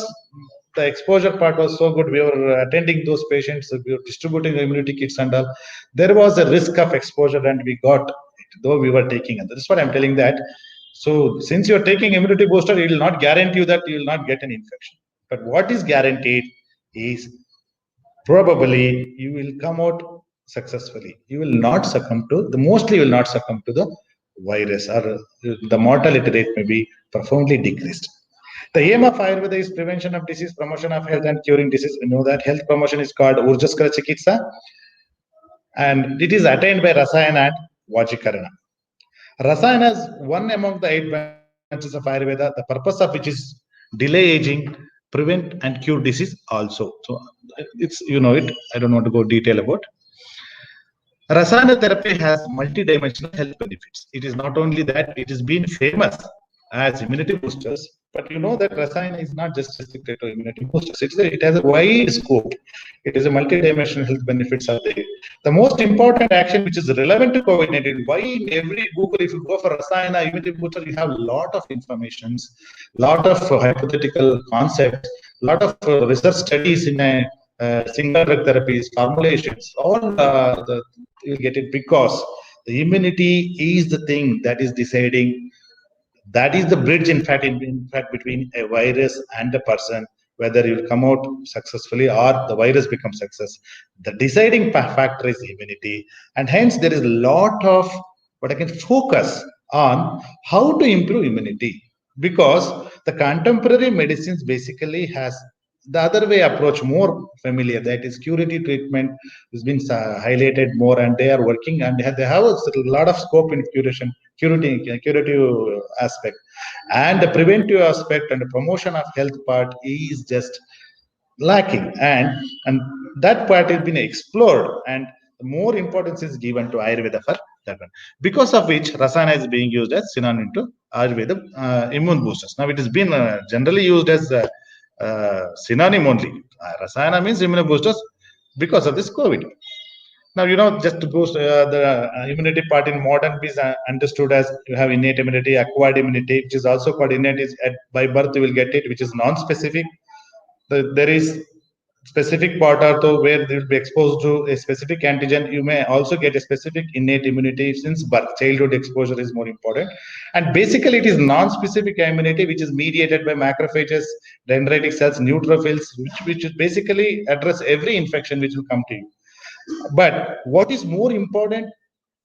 the exposure part was so good. We were attending those patients, we were distributing immunity kits and all. There was a risk of exposure, and we got it, though we were taking it. That's what I'm telling that. So since you're taking immunity booster, it will not guarantee you that you will not get an infection. But what is guaranteed is probably you will come out successfully. You will not succumb to mostly you will not succumb to the virus, or the mortality rate may be profoundly decreased. The aim of Ayurveda is prevention of disease, promotion of health, and curing disease. We know that health promotion is called Urjaskara Chikitsa, and it is attained by Rasayana and Vajikarana. Rasayana is one among the 8 branches of Ayurveda, the purpose of which is delay aging, prevent and cure disease also. So it's, you know it. I don't want to go detail about. Rasayana therapy has multi-dimensional health benefits. It is not only that it has been famous as immunity boosters, but you know that Rasayana is not just restricted to immunity boosters. It has a wide scope. It is a multi-dimensional health benefits are there. The most important action which is relevant to COVID-19, why in every Google, if you go for Rasayana immunity booster, you have a lot of informations, lot of hypothetical concepts, lot of research studies in a single drug therapies, formulations, all you'll get it, because the immunity is the thing that is deciding. That is the bridge, in fact, between a virus and a person, whether you come out successfully or the virus becomes success. The deciding factor is immunity, and hence there is a lot of what I can focus on how to improve immunity, because the contemporary medicines basically has the other way approach more familiar, that is curative treatment has been highlighted more, and they are working, and they have a lot of scope in curative aspect, and the preventive aspect and the promotion of health part is just lacking, and that part has been explored, and more importance is given to Ayurveda for that one, because of which Rasayana is being used as synonym to Ayurveda immune boosters. Now it has been generally used as synonym only. Rasayana means immune boosters because of this COVID. Now, you know, just to boost the immunity part in modern is understood as you have innate immunity, acquired immunity, which is also called innate. Is by birth you will get it, which is non-specific. There is specific part also where they will be exposed to a specific antigen. You may also get a specific innate immunity since birth. Childhood exposure is more important. And basically, it is non-specific immunity, which is mediated by macrophages, dendritic cells, neutrophils, which basically address every infection which will come to you. But what is more important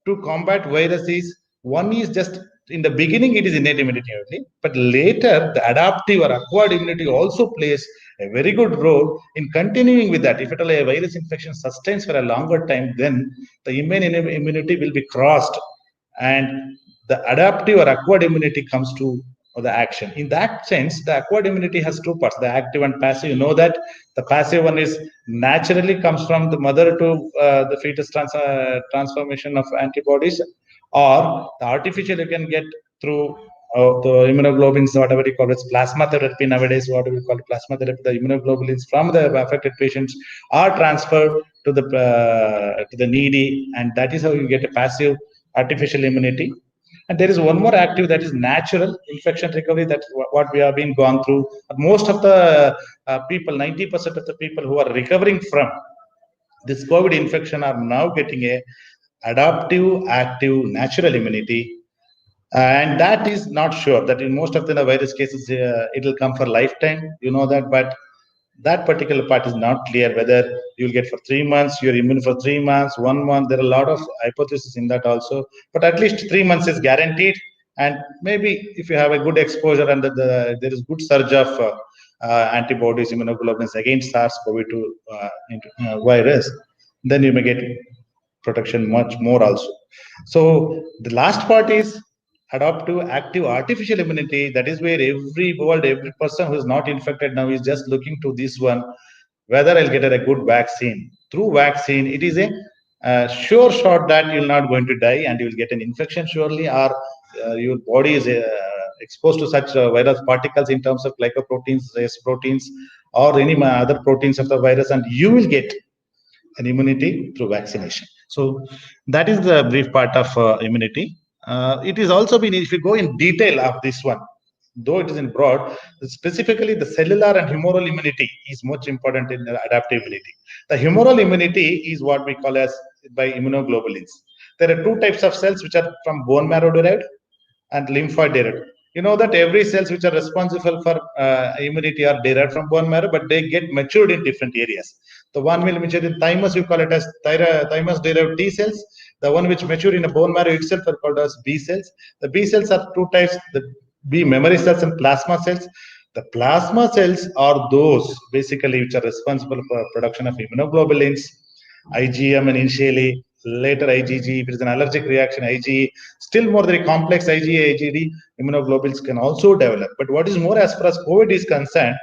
to combat virus is, one is just in the beginning it is innate immunity only, but later the adaptive or acquired immunity also plays a very good role in continuing with that. If at all a virus infection sustains for a longer time, then the immunity will be crossed, and the adaptive or acquired immunity comes to the action. In that sense, the acquired immunity has two parts, the active and passive. You know that the passive one is naturally comes from the mother to the fetus transformation of antibodies, or the artificial you can get through the immunoglobulins, whatever you call it, plasma therapy nowadays, what we call plasma therapy. The immunoglobulins from the affected patients are transferred to the needy, and that is how you get a passive artificial immunity. And there is one more active, that is natural infection recovery. That's what we have been gone through. Most of the people, 90% of the people who are recovering from this COVID infection are now getting a adaptive, active, natural immunity. And that is not sure that in most of the virus cases, it will come for lifetime. You know that, but that particular part is not clear whether you'll get for 3 months, you're immune for 3 months, 1 month. There are a lot of hypotheses in that also, but at least 3 months is guaranteed. And maybe if you have a good exposure and there is good surge of antibodies, immunoglobulins against SARS-CoV-2 virus, then you may get protection much more also. So the last part is adaptive, active, artificial immunity. That is where every person who is not infected now is just looking to this one, whether I'll get a good vaccine. Through vaccine, it is a sure shot that you're not going to die and you will get an infection surely, or your body is exposed to such virus particles in terms of glycoproteins, S proteins, or any other proteins of the virus, and you will get an immunity through vaccination. So that is the brief part of immunity. It is also been, if you go in detail of this one, though it is in broad, specifically the cellular and humoral immunity is much important in adaptability. The humoral immunity is what we call as by immunoglobulins. There are two types of cells which are from bone marrow derived and lymphoid derived. You know that every cells which are responsible for immunity are derived from bone marrow, but they get matured in different areas. The one will mature in thymus, we call it as thymus derived T cells. The one which mature in a bone marrow itself are called as B cells. The B cells are two types, the B memory cells and plasma cells. The plasma cells are those basically which are responsible for production of immunoglobulins, IgM, and initially later IgG. If it is an allergic reaction, IgE. Still more very complex IgA, IgD immunoglobulins can also develop. But what is more as far as COVID is concerned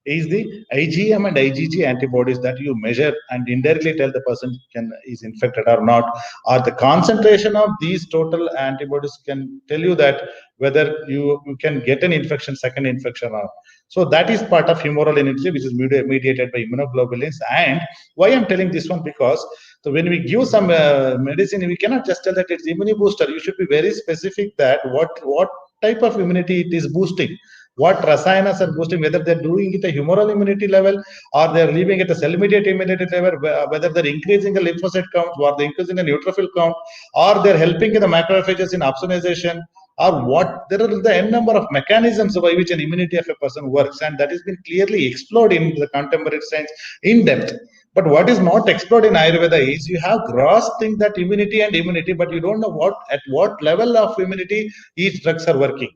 is the IgM and IgG antibodies that you measure and indirectly tell the person is infected or not, or the concentration of these total antibodies can tell you that whether you can get an infection, second infection or not. So that is part of humoral immunity, which is mediated by immunoglobulins. And why I'm telling this one, because so when we give some medicine, we cannot just tell that it's immune booster. You should be very specific that what type of immunity it is boosting, what rasayanas are boosting, whether they're doing it at a humoral immunity level or they're leaving it at a cell-mediated immunity level, whether they're increasing the lymphocyte count or they're increasing the neutrophil count, or they're helping in the macrophages in opsonization, or what. There are the n number of mechanisms by which an immunity of a person works, and that has been clearly explored in the contemporary science in depth. But what is not explored in Ayurveda is you have gross thing that immunity, but you don't know at what level of immunity each drugs are working.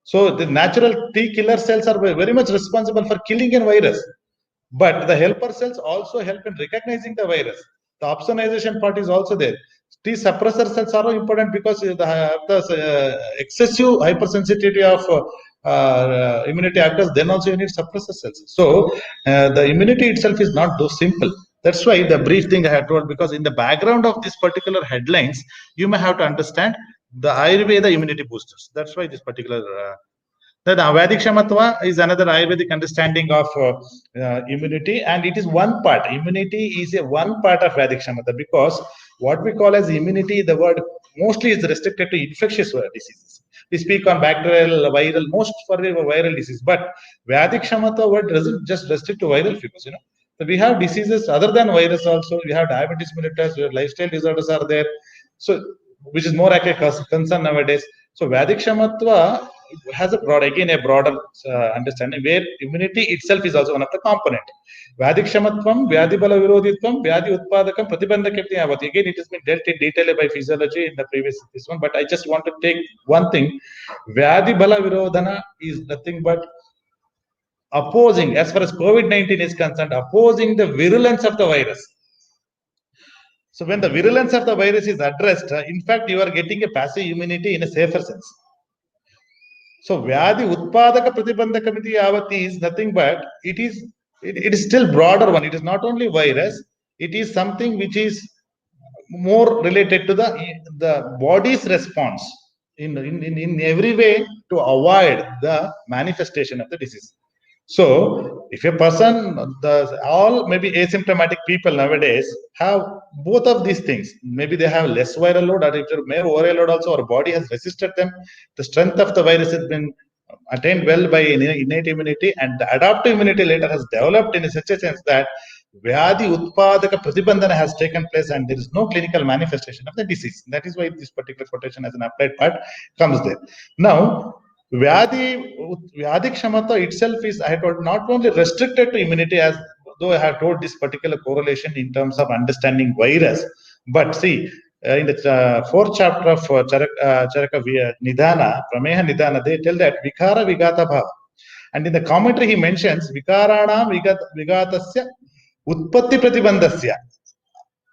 So the natural T killer cells are very much responsible for killing a virus, but the helper cells also help in recognizing the virus. The opsonization part is also there. T suppressor cells are important because the excessive hypersensitivity of immunity occurs. Then also you need suppressor cells. So the immunity itself is not so simple. That's why the brief thing I had told, because in the background of this particular headlines, you may have to understand the Ayurveda immunity boosters. That's why this particular then Vedic Shamatva is another Ayurvedic understanding of immunity, and it is one part. Immunity is a one part of Vedic Shamatva, because what we call as immunity, the word mostly is restricted to infectious diseases. We speak on bacterial, viral, most for viral disease, but Vedic Shamatva word doesn't just restrict to viral fevers, you know. So we have diseases other than virus also. We have diabetes mellitus, lifestyle disorders are there. So which is more like a concern nowadays. So Vedic Shamatva has a broader understanding where immunity itself is also one of the component. Vyadhikshamatvam, Vyadhibala Virodhitvam, Vyadhi Utpadakam, Pratibandhakam Yavati. Again, it has been dealt in detail by physiology in the previous this one, but I just want to take one thing. Vyadhibala Virodhana is nothing but opposing, as far as COVID-19 is concerned, opposing the virulence of the virus. So when the virulence of the virus is addressed, in fact, you are getting a passive immunity in a safer sense. So Vyadhi Utpadaka Pratibandhakamiti Yavati is nothing but it is still broader one. It is not only virus, it is something which is more related to the body's response in every way to avoid the manifestation of the disease. So if a person, all maybe asymptomatic people nowadays have both of these things. Maybe they have less viral load, or if they're more viral load also, our body has resisted them. The strength of the virus has been attained well by innate immunity, and the adaptive immunity later has developed in such a sense that Vyadhi Utpadaka Pratibandhana has taken place and there is no clinical manifestation of the disease. That is why this particular quotation as an applied part comes there. Now, Vyadhi Kshamata itself is, I had told, not only restricted to immunity, as though I have told this particular correlation in terms of understanding virus, but see, in the fourth chapter of Charaka Nidhana, Prameha Nidhana, they tell that Vikara Vigata Bhava. And in the commentary, he mentions Vikarana Vigatasya Utpatti Pratibandhasya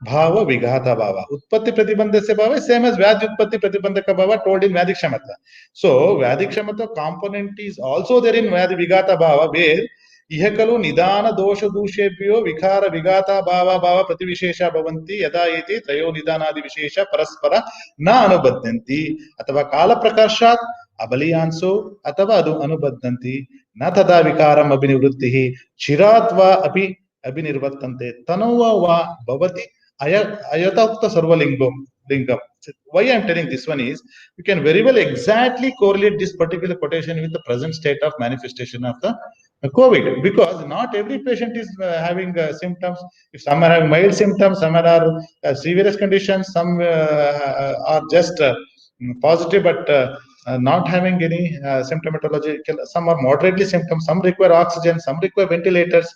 Bhava Vigata Bhava. Utpatti Pratibandhasya Bhava is same as Vyadhi Utpatti Pratibandhaka Bhava told in Vyadhi Kshamata. So Vyadhi Kshamata component is also there in Vyadhi Vigata Bhava, where Ihakalu Nidana Dosha Dushebhyo Vikara Vigata Bhava Bhava Prativishesha Bhavanti Yada Iti Trayo Nidanadi Vishesha Paraspara Na Anubadhanti Atava Kala Prakarshat Abaliyanso Atava Anubadhanti Na Tada Vikaram Abhinivrittihi Chiratva Api Abhinirvattante Tanova Va Bhavati Ayatakta Sarvalingam. Why I am telling this one is, you can very well exactly correlate this particular quotation with the present state of manifestation of the COVID, because not every patient is having symptoms. If some are having mild symptoms, some are serious conditions, some are just positive but not having any symptomatological, some are moderately symptoms, some require oxygen, some require ventilators.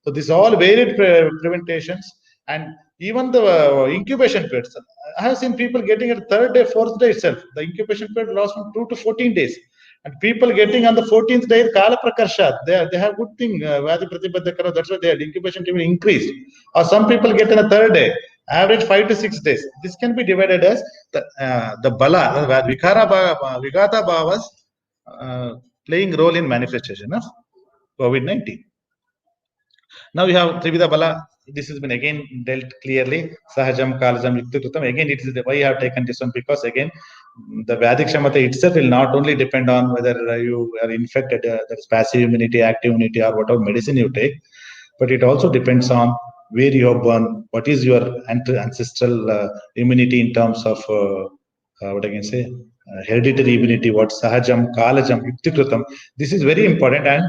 So these all varied preventations, and even the incubation periods. I have seen people getting at third day, fourth day itself. The incubation period lasts from 2 to 14 days. And people getting on the 14th day, Kala Prakarshat, they have good thing, Vyadhi Pratibandhakara, that's why their incubation period increased. Or some people get on the third day, average 5 to 6 days. This can be divided as the Bala, Vigata Bhavas playing role in manifestation of COVID-19. Now we have Trivida Bala. This has been again dealt clearly. Sahajam, Kalajam, Yuktikrutam. Again, it is why I have taken this one, because again, the Vyadhi Kshamata itself will not only depend on whether you are infected, that is passive immunity, active immunity, or whatever medicine you take, but it also depends on where you are born, what is your ancestral immunity in terms of what I can say, hereditary immunity, what Sahajam, Kalajam, Yuktikrutam. This is very important. And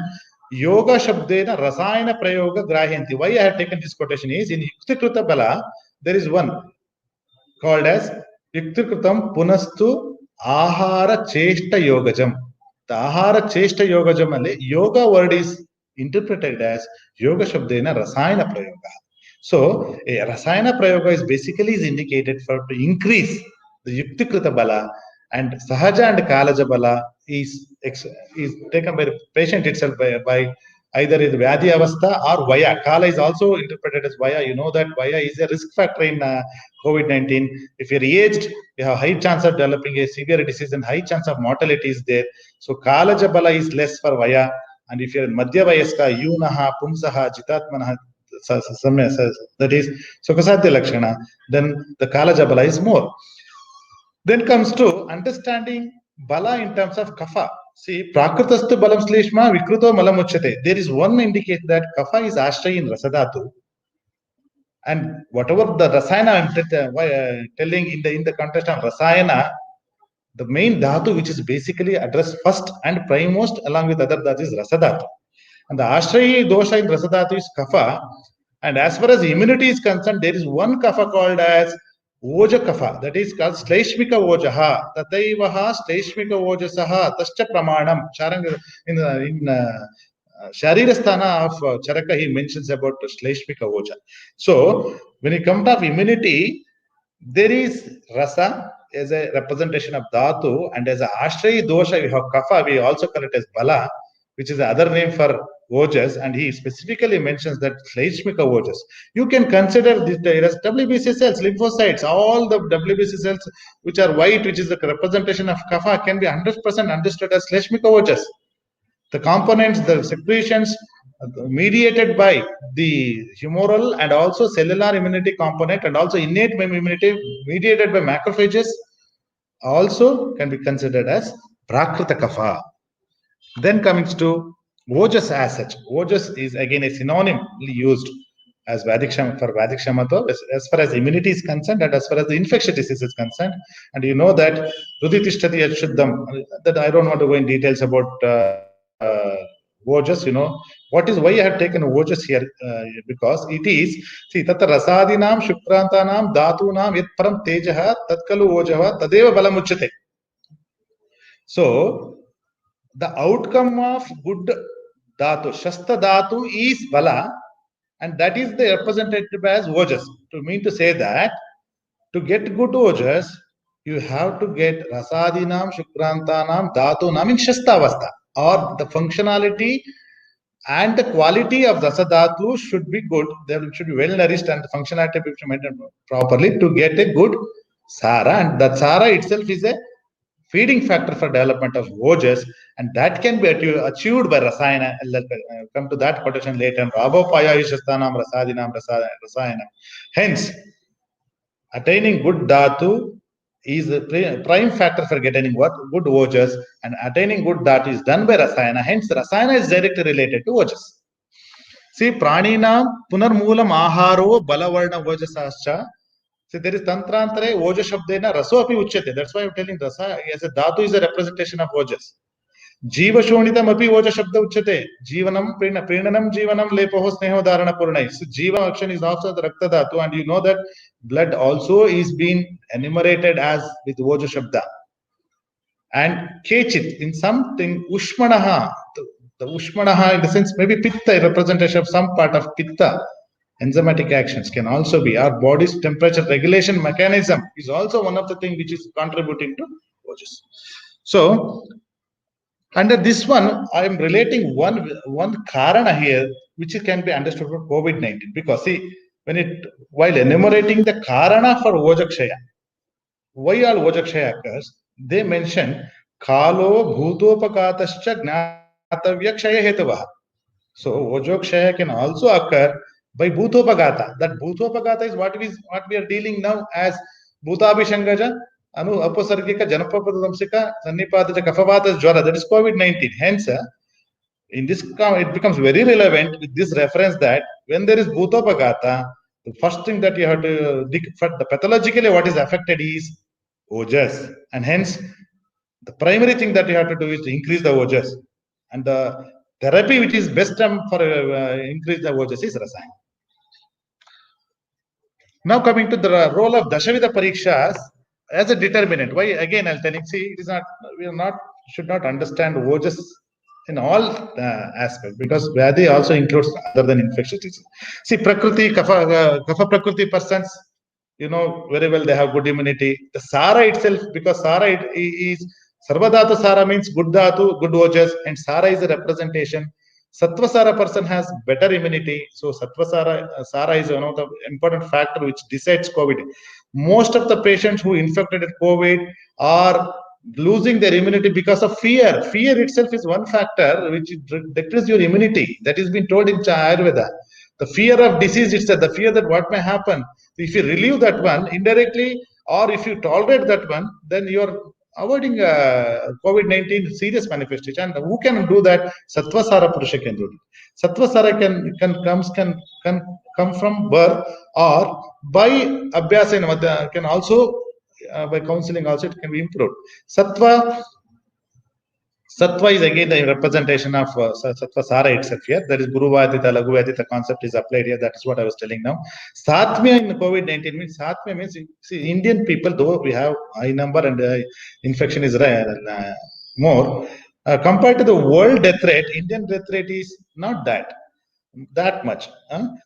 Yoga Shabdena Rasayana Prayoga Grahyanti. Why I have taken this quotation is, in Yuktikruta Bala, there is one called as Yuktikrutam Punastu Ahara Cheshta Yogajam. The Ahara Cheshta Yogajam, yoga word is interpreted as Yoga Shabdena Rasayana Prayoga. So a Rasayana Prayoga is basically indicated for to increase the Yuktikruta Bala, and Sahaja and Kalaja Bala is taken by the patient itself by either the Vyadhi Avastha or Vaya. Kala is also interpreted as Vaya. You know that Vaya is a risk factor in COVID-19. If you're aged, you have high chance of developing a severe disease and high chance of mortality is there. So Kalaja Bala is less for Vaya. And if you're Madhya Vayaska, Yunaha, Pumsaha, Jitatmanaha, that is Sukasadya Lakshana, then the Kalaja Bala is more. Then comes to understanding Bala in terms of Kapha. See, Prakritastu Balam Slishma Vikruto Malamuchate. There is one indication that Kapha is Ashray in Rasadhatu. And whatever the Rasayana I'm telling in the context of Rasayana, the main dhatu which is basically addressed first and primemost along with other dhatu is Rasadhatu. And the Ashray dosha in Rasadhatu is Kapha. And as far as immunity is concerned, there is one Kapha called as Oja kapha, that is called Shleshmika Ojaha, Tataivaha Shleshmika Ojasaha, Tascha Pramanam. In Sharirasthana of Charaka, he mentions about Shleshmika Oja. So, when it comes to immunity, there is Rasa as a representation of Dhatu, and as a Ashrayi Dosha, we have Kapha, we also call it as Bala, which is the other name for Ojas, and he specifically mentions that Shleshmika Ojas. You can consider this as WBC cells, lymphocytes, all the WBC cells which are white, which is the representation of Kapha, can be 100% understood as Shleshmika Ojas. The components, the secretions mediated by the humoral and also cellular immunity component and also innate immunity mediated by macrophages also can be considered as Prakrita Kapha. Then coming to Ojas as such. Ojas is again a synonymly used as Vedic for Vedic Shamato as far as immunity is concerned and as far as the infectious disease is concerned. And you know that Ruditishthati Ashuddham, that I don't want to go in details about Ojas, why I have taken Ojas here, because it is, see, Tata Rasadinam, Shukrantanam, Dhatunam, Yat Param Tejaha, Tatkalu Ojava, Tadeva Balamuchate. So, the outcome of good dhatu, Shasta dhatu is Bala, and that is the represented as Ojas. To mean to say that to get good Ojas, you have to get Rasadinam, Shukrantanam, Dhatunam in Shastavastha, or the functionality and the quality of Rasadhatu should be good. They should be well nourished and the functionality should be maintained properly to get a good Sara, and that Sara itself is a feeding factor for development of Ojas, and that can be achieved by Rasayana. I'll come to that quotation later. Rabopaya Ishasthanam Rasadinam Rasayana. Hence, attaining good Dhatu is the prime factor for getting what? Good Ojas, and attaining good Dhatu is done by Rasayana. Hence, Rasayana is directly related to Ojas. See, Pranina Punarmulam Aharo Balavarna Ojasascha. See, there is Tantrantare, Oja Shabdena, Raso api uchyate. That's why I'm telling Rasa, as a Dhatu is a representation of Ojas. Jiva Shonitam api Oja Shabda uchyate. Jivanam, Prinanam, Jivanam, Lepoho, Sneho, Dharana Purnai. So, Jiva action is also the Rakta Dhatu, and you know that blood also is being enumerated as with Oja Shabda. And Kechit, in something, Ushmanaha, the Ushmanaha, in the sense, maybe Pitta, a representation of some part of Pitta. Enzymatic actions can also be. Our body's temperature regulation mechanism is also one of the things which is contributing to Ojas. So, under this one, I am relating one karana here, which can be understood for COVID-19. Because see, while enumerating the karana for Ojakshaya, why all Ojakshaya occurs, they mention Kalo Bhutopakatascha Gnatavya Kshaya Hetavaha. So Ojokshaya can also occur by Bhutopagata. That Bhutopagata is what we are dealing now as Bhutabhishangaja, Anu Aposargika, Janapapadamsika, Sannipadaja, Kafavata Jwara. That is COVID-19. Hence, in this it becomes very relevant with this reference that when there is Bhutopagata, the first thing that you have to pathologically what is affected is Ojas. And hence, the primary thing that you have to do is to increase the Ojas. And the therapy which is best for increase the Ojas is Rasayana. Now coming to the role of Dashavida Parikshas as a determinant. Why again I'll tell you, see, it is not, should not understand Ojas in all aspects, because Vyadi also includes other than infectious disease. See, Prakriti, Kapha Prakriti persons, you know very well they have good immunity. The Sara itself, because Sara is Sarvadhatu Sara means good Dhatu, good Ojas, and Sara is a representation. Sattva Sara person has better immunity. So Sattva Sara is one of the important factor which decides COVID. Most of the patients who infected with COVID are losing their immunity because of fear. Fear itself is one factor which decreases your immunity. That is been told in Ayurveda. The fear of disease itself, the fear that what may happen. If you relieve that one indirectly, or if you tolerate that one, then you are avoiding COVID-19 serious manifestation. And who can do that? Sattvasara Purusha can do it. Sattvasara can come from birth, or by Abhyasa can also by counseling also it can be improved. Sattva Sattva is again the representation of Sattva Sara itself here. That is Guruvadita, Laguvadita concept is applied here. That is what I was telling now. Satmya in COVID-19 means, Satmya means, see, Indian people, though we have high number and infection is more, compared to the world death rate, Indian death rate is not that much.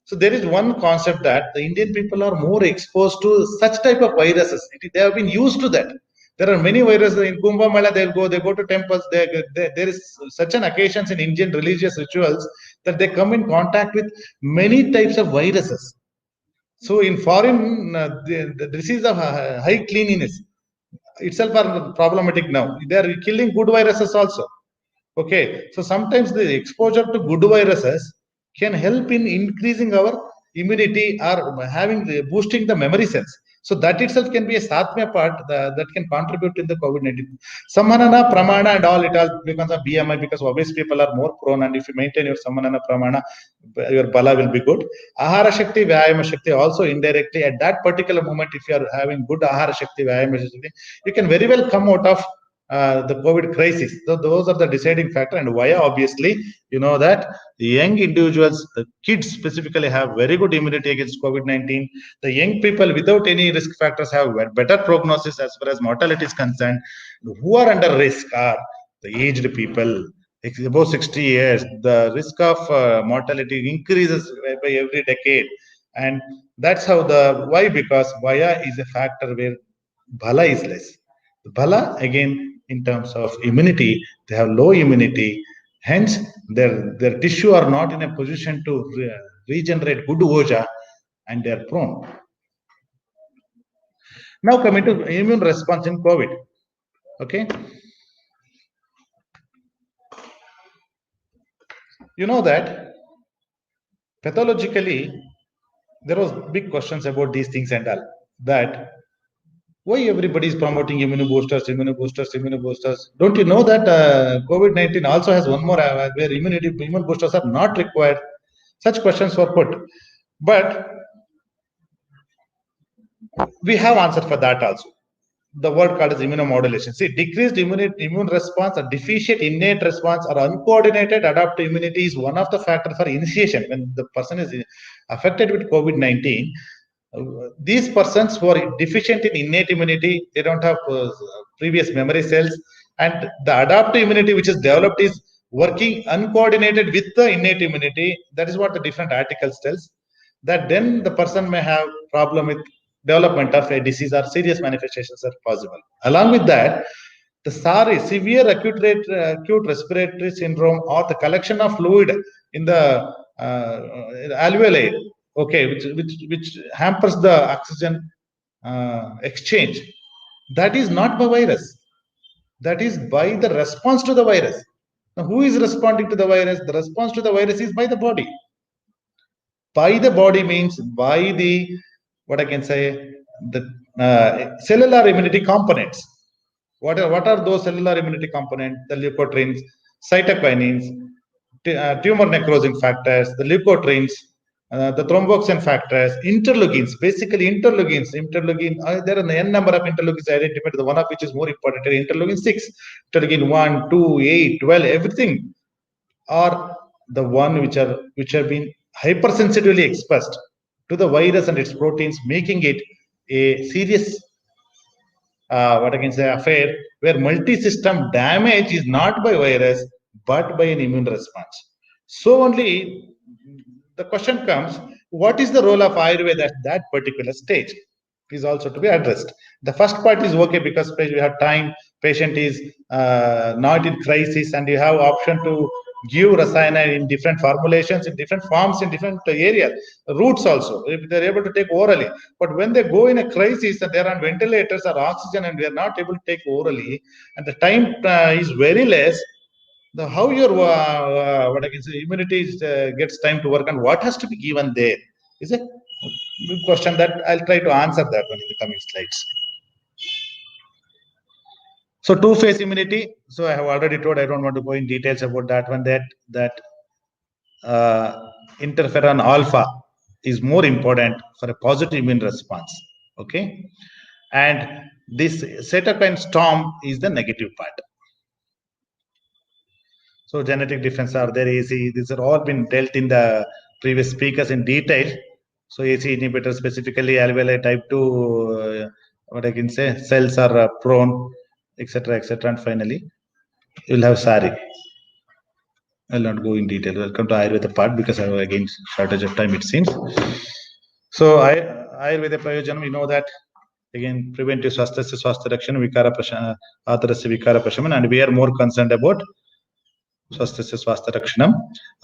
So there is one concept that the Indian people are more exposed to such type of viruses. They have been used to that. There are many viruses in Kumbh Mela. They go to temples. There is such an occasions in Indian religious rituals that they come in contact with many types of viruses. So in foreign, the disease of high cleanliness itself are problematic now. They are killing good viruses also. Okay, so sometimes the exposure to good viruses can help in increasing our immunity or boosting the memory cells. So that itself can be a satmya part that can contribute in the COVID-19. Samanana, pramana and all, it all becomes a BMI because obese people are more prone, and if you maintain your samanana, pramana, your bala will be good. Ahara Shakti, Vyayama Shakti also indirectly at that particular moment, if you are having good Ahara Shakti, Vyayama Shakti, you can very well come out of the COVID crisis. So those are the deciding factor. And why? Obviously, you know that the young individuals, the kids specifically, have very good immunity against COVID-19. The young people without any risk factors have better prognosis as far as mortality is concerned. Who are under risk are the aged people. Above 60 years, the risk of mortality increases by every decade. And that's how why? Because Vaya is a factor where Bhala is less. Bhala, again, in terms of immunity, they have low immunity. Hence, their tissue are not in a position to regenerate good oja, and they are prone. Now coming to immune response in COVID. Okay. You know that pathologically, there was big questions about these things and all. That why everybody is promoting immunoboosters. Don't you know that COVID-19 also has one more where immune boosters are not required? Such questions were put. But we have answered for that also. The word called as immunomodulation. See, decreased immune response, or deficient innate response, or uncoordinated adaptive immunity is one of the factors for initiation. When the person is affected with COVID-19, these persons who are deficient in innate immunity, they don't have previous memory cells, and the adaptive immunity which is developed is working uncoordinated with the innate immunity. That is what the different articles tells. That then the person may have problem with development of a disease or serious manifestations are possible. Along with that, the SARI, severe acute respiratory syndrome, or the collection of fluid in the alveoli, okay, which hampers the oxygen exchange, that is not by virus. That is by the response to the virus. Now, who is responding to the virus? The response to the virus is by the body. By the body means by the, what I can say, the cellular immunity components. What are those cellular immunity components? The leukotrienes, cytokinins, tumor necrosing factors, the leukotrienes, the thromboxane factors, interleukins. Basically, interleukin. There are n number of interleukins identified. The one of which is more important. Interleukin 6, interleukin 1, 2, 8, 12, everything are the one which have been hypersensitively expressed to the virus and its proteins, making it a serious what I can say affair where multi-system damage is not by virus but by an immune response. So only the question comes, what is the role of Ayurveda at that particular stage is also to be addressed. The first part is okay because we have time, patient is not in crisis, and you have option to give Rasayana in different formulations, in different forms, in different areas, routes also, if they're able to take orally. But when they go in a crisis and they're on ventilators or oxygen and we are not able to take orally, and the time is very less, how your what I can say immunity gets time to work, and what has to be given there is a big question that I'll try to answer that one in the coming slides. So two-phase immunity. So I have already told, I don't want to go in details about that one. That interferon alpha is more important for a positive immune response. Okay, and this cytokine storm is the negative part. So genetic difference are there, AC, these are all been dealt in the previous speakers in detail. So AC inhibitor, specifically alveoli type 2, what I can say, cells are prone, etc., etc. And finally, you'll have SARI. I'll not go in detail. Welcome to Ayurveda part because I have again shortage of time, it seems. So Ayurveda Prayojanam, we know that again preventive swasthasya swasthya rakshana vikara atarasya vikara prashaman, and we are more concerned about swasthasya swasthya rakshanam.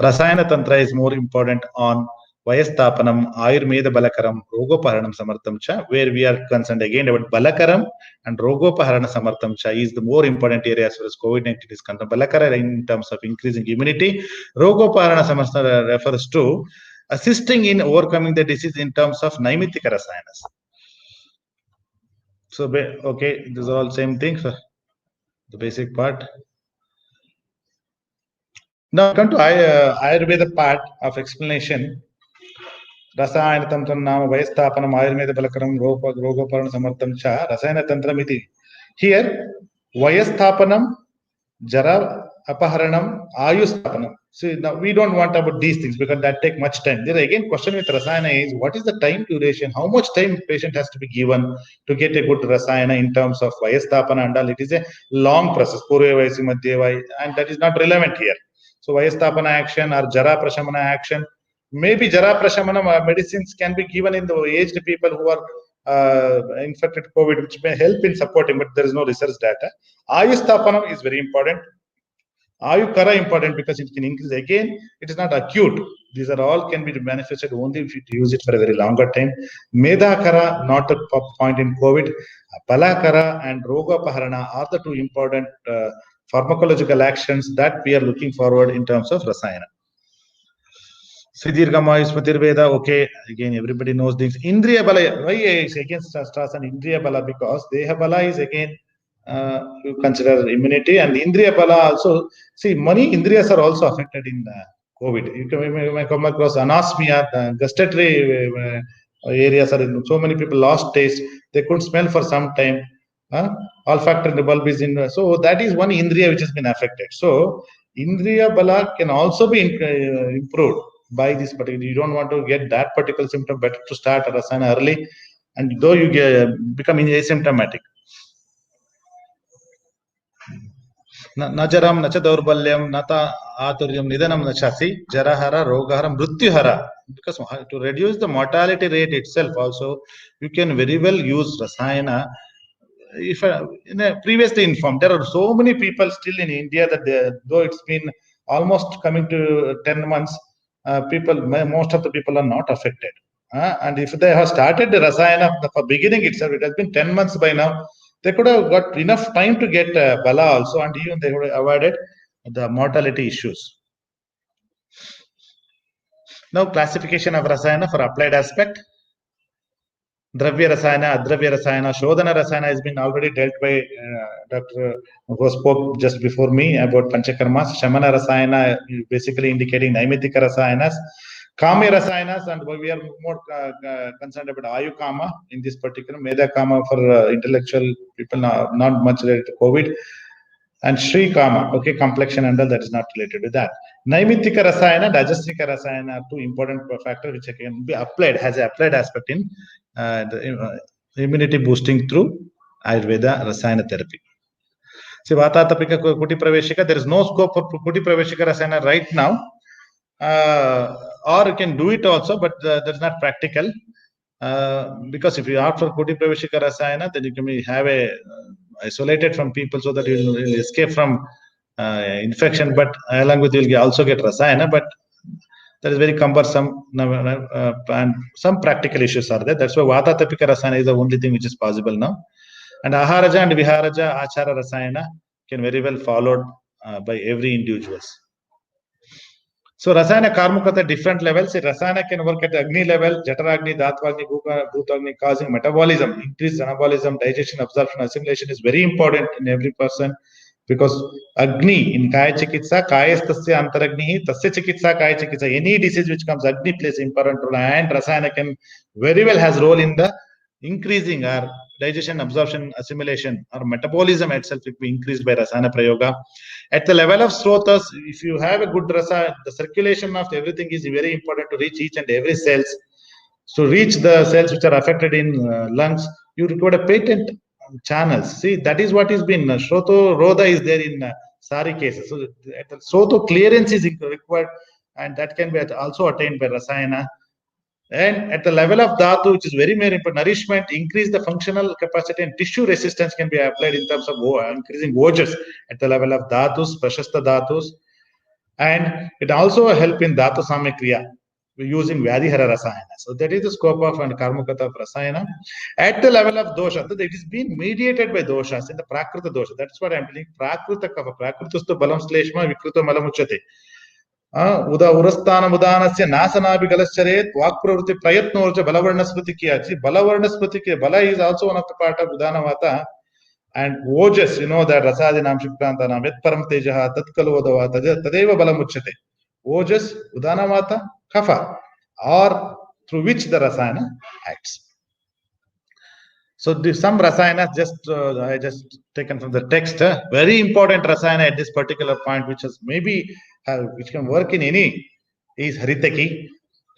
Rasayana tantra is more important on Vayasthapanam, Ayurveda Balakaram, Rogopaharanam Samartham Cha, where we are concerned again about Balakaram and Rogopaharana Samartham Cha is the more important area as far as COVID-19 is concerned. Balakara in terms of increasing immunity, Rogopaharana Samartham refers to assisting in overcoming the disease in terms of Naimitika Rasayanas. So, okay, these are all same things, the basic part. Now, come to Ayurveda part of explanation. Rasayana Tantram Nama Vayasthapanam Ayurveda Balakaram Rogoparan Samartham Cha Rasayana Tantram iti. Here, Vayasthapanam, Jara Apaharanam, Ayusthapanam. See, now we don't want about these things because that take much time. There again, question with Rasayana is what is the time duration? How much time patient has to be given to get a good Rasayana in terms of Vayasthapana and all? It is a long process, Purva Vayasi Madhyavai, and that is not relevant here. So Vayasthapana action or Jara Prashamana action. Maybe Jara Prashamana medicines can be given in the aged people who are infected COVID, which may help in supporting, but there is no research data. Ayusthapanam is very important. Ayukara important because it can increase. Again, it is not acute. These are all can be manifested only if you use it for a very longer time. Medakara, not a point in COVID. Palakara and Rogapaharana are the two important pharmacological actions that we are looking forward in terms of Rasayana. Siddhirgama Ismatirveda, okay, again everybody knows this. Indriya Bala, why is against stress and Indriya Bala? Because Deha Bala is again you consider immunity, and Indriya Bala also, see, many Indriyas are also affected in COVID. You may come across anosmia, gustatory areas are in, so many people lost taste, they couldn't smell for some time. Olfactory bulb is in, so that is one Indriya which has been affected. So Indriya Bala can also be improved by this particular. You don't want to get that particular symptom, better to start Rasayana early, and though you become asymptomatic. Najaram, Nacha Daurbalyam, Nata Aturyam, Nidanam Nachasi, Jarahara, Rogahara, Mrutyuhara. Because to reduce the mortality rate itself, also, you can very well use Rasayana. If previously informed, there are so many people still in India that though it's been almost coming to 10 months, most of the people are not affected. And if they have started the Rasayana for beginning itself, it has been 10 months by now. They could have got enough time to get Bala also, and even they would have avoided the mortality issues. Now, classification of Rasayana for applied aspect. Dravya Rasayana, Adravya Rasayana, Shodhana Rasayana has been already dealt by Dr. who spoke just before me about Panchakarmas. Shamana Rasayana basically indicating Naimitika Rasayanas. Kama Rasayanas, and we are more concerned about Ayu Kama in this particular, Meda Kama for intellectual people, not much related to COVID. And Sri Kama, okay, complexion and all, that is not related to that. Naimitika Rasayana, Dajastika Rasayana are two important factors which can be applied, has an applied aspect in the immunity boosting through Ayurveda Rasayana therapy. See, Vata Tapika Kuti Praveshika, there is no scope for Kuti Praveshika Rasayana right now. Or you can do it also, but that's not practical. Because if you opt for Kuti Praveshika Rasayana, then you can have a isolated from people so that you will escape from infection, but along with you will also get Rasayana, but that is very cumbersome, and some practical issues are there. That's why Vata Tapika Rasayana is the only thing which is possible now. And Aharaja and Viharaja Achara Rasayana can very well followed by every individuals. So Rasayana Karmuk at different levels. Rasayana can work at the Agni level, Jataragni, Datvagni, Bhutagni, causing metabolism, increased anabolism, digestion, absorption, assimilation is very important in every person, because Agni in Kaya Chikitsa, Kayastasya Antaragni, Tasya Chikitsa, Kaya Chikitsa, any disease which comes, Agni plays important role, and Rasayana can very well has role in the increasing or digestion, absorption, assimilation, or metabolism itself will be increased by Rasayana Prayoga. At the level of Srotas, if you have a good rasa, the circulation of everything is very important to reach each and every cells. So reach the cells which are affected in lungs, you require a patent channels. See, that is what is been Shroto Roda is there in Sari cases. So Shroto clearance is required, and that can be also attained by Rasayana. And at the level of Dhatu, which is very, very important, nourishment, increase the functional capacity and tissue resistance can be applied in terms of increasing Ojas at the level of Dhatus, Prashasta Dhatus. And it also help in Dhatu Samikriya using Vyadhihara Rasayana. So that is the scope of and Karmakata of Rasayana. At the level of dosha, it is being mediated by doshas in the Prakrita dosha. That's what I'm telling. Prakrita Kava, Prakritastu Balam Sleshma, Vikruta Malamuchate. उदा उरस्थान उदानस्य नासनाभिगलश्चरेत वाक् प्रवृत्ति प्रयत्नोर्च बलवर्णस्मृति किया. See, बलवर्णस्मृति के bala is also one of the part of udanavata. And ojas, you know that rasadinam shukrantanam yat param tejaha tat kalvodava tadeva balam uchyate. Ojas, udanavata, kapha, or through which the rasayana acts. So some rasayanas I just taken from the text. Very important rasayana at this particular point, which is maybe which can work in any, is haritaki.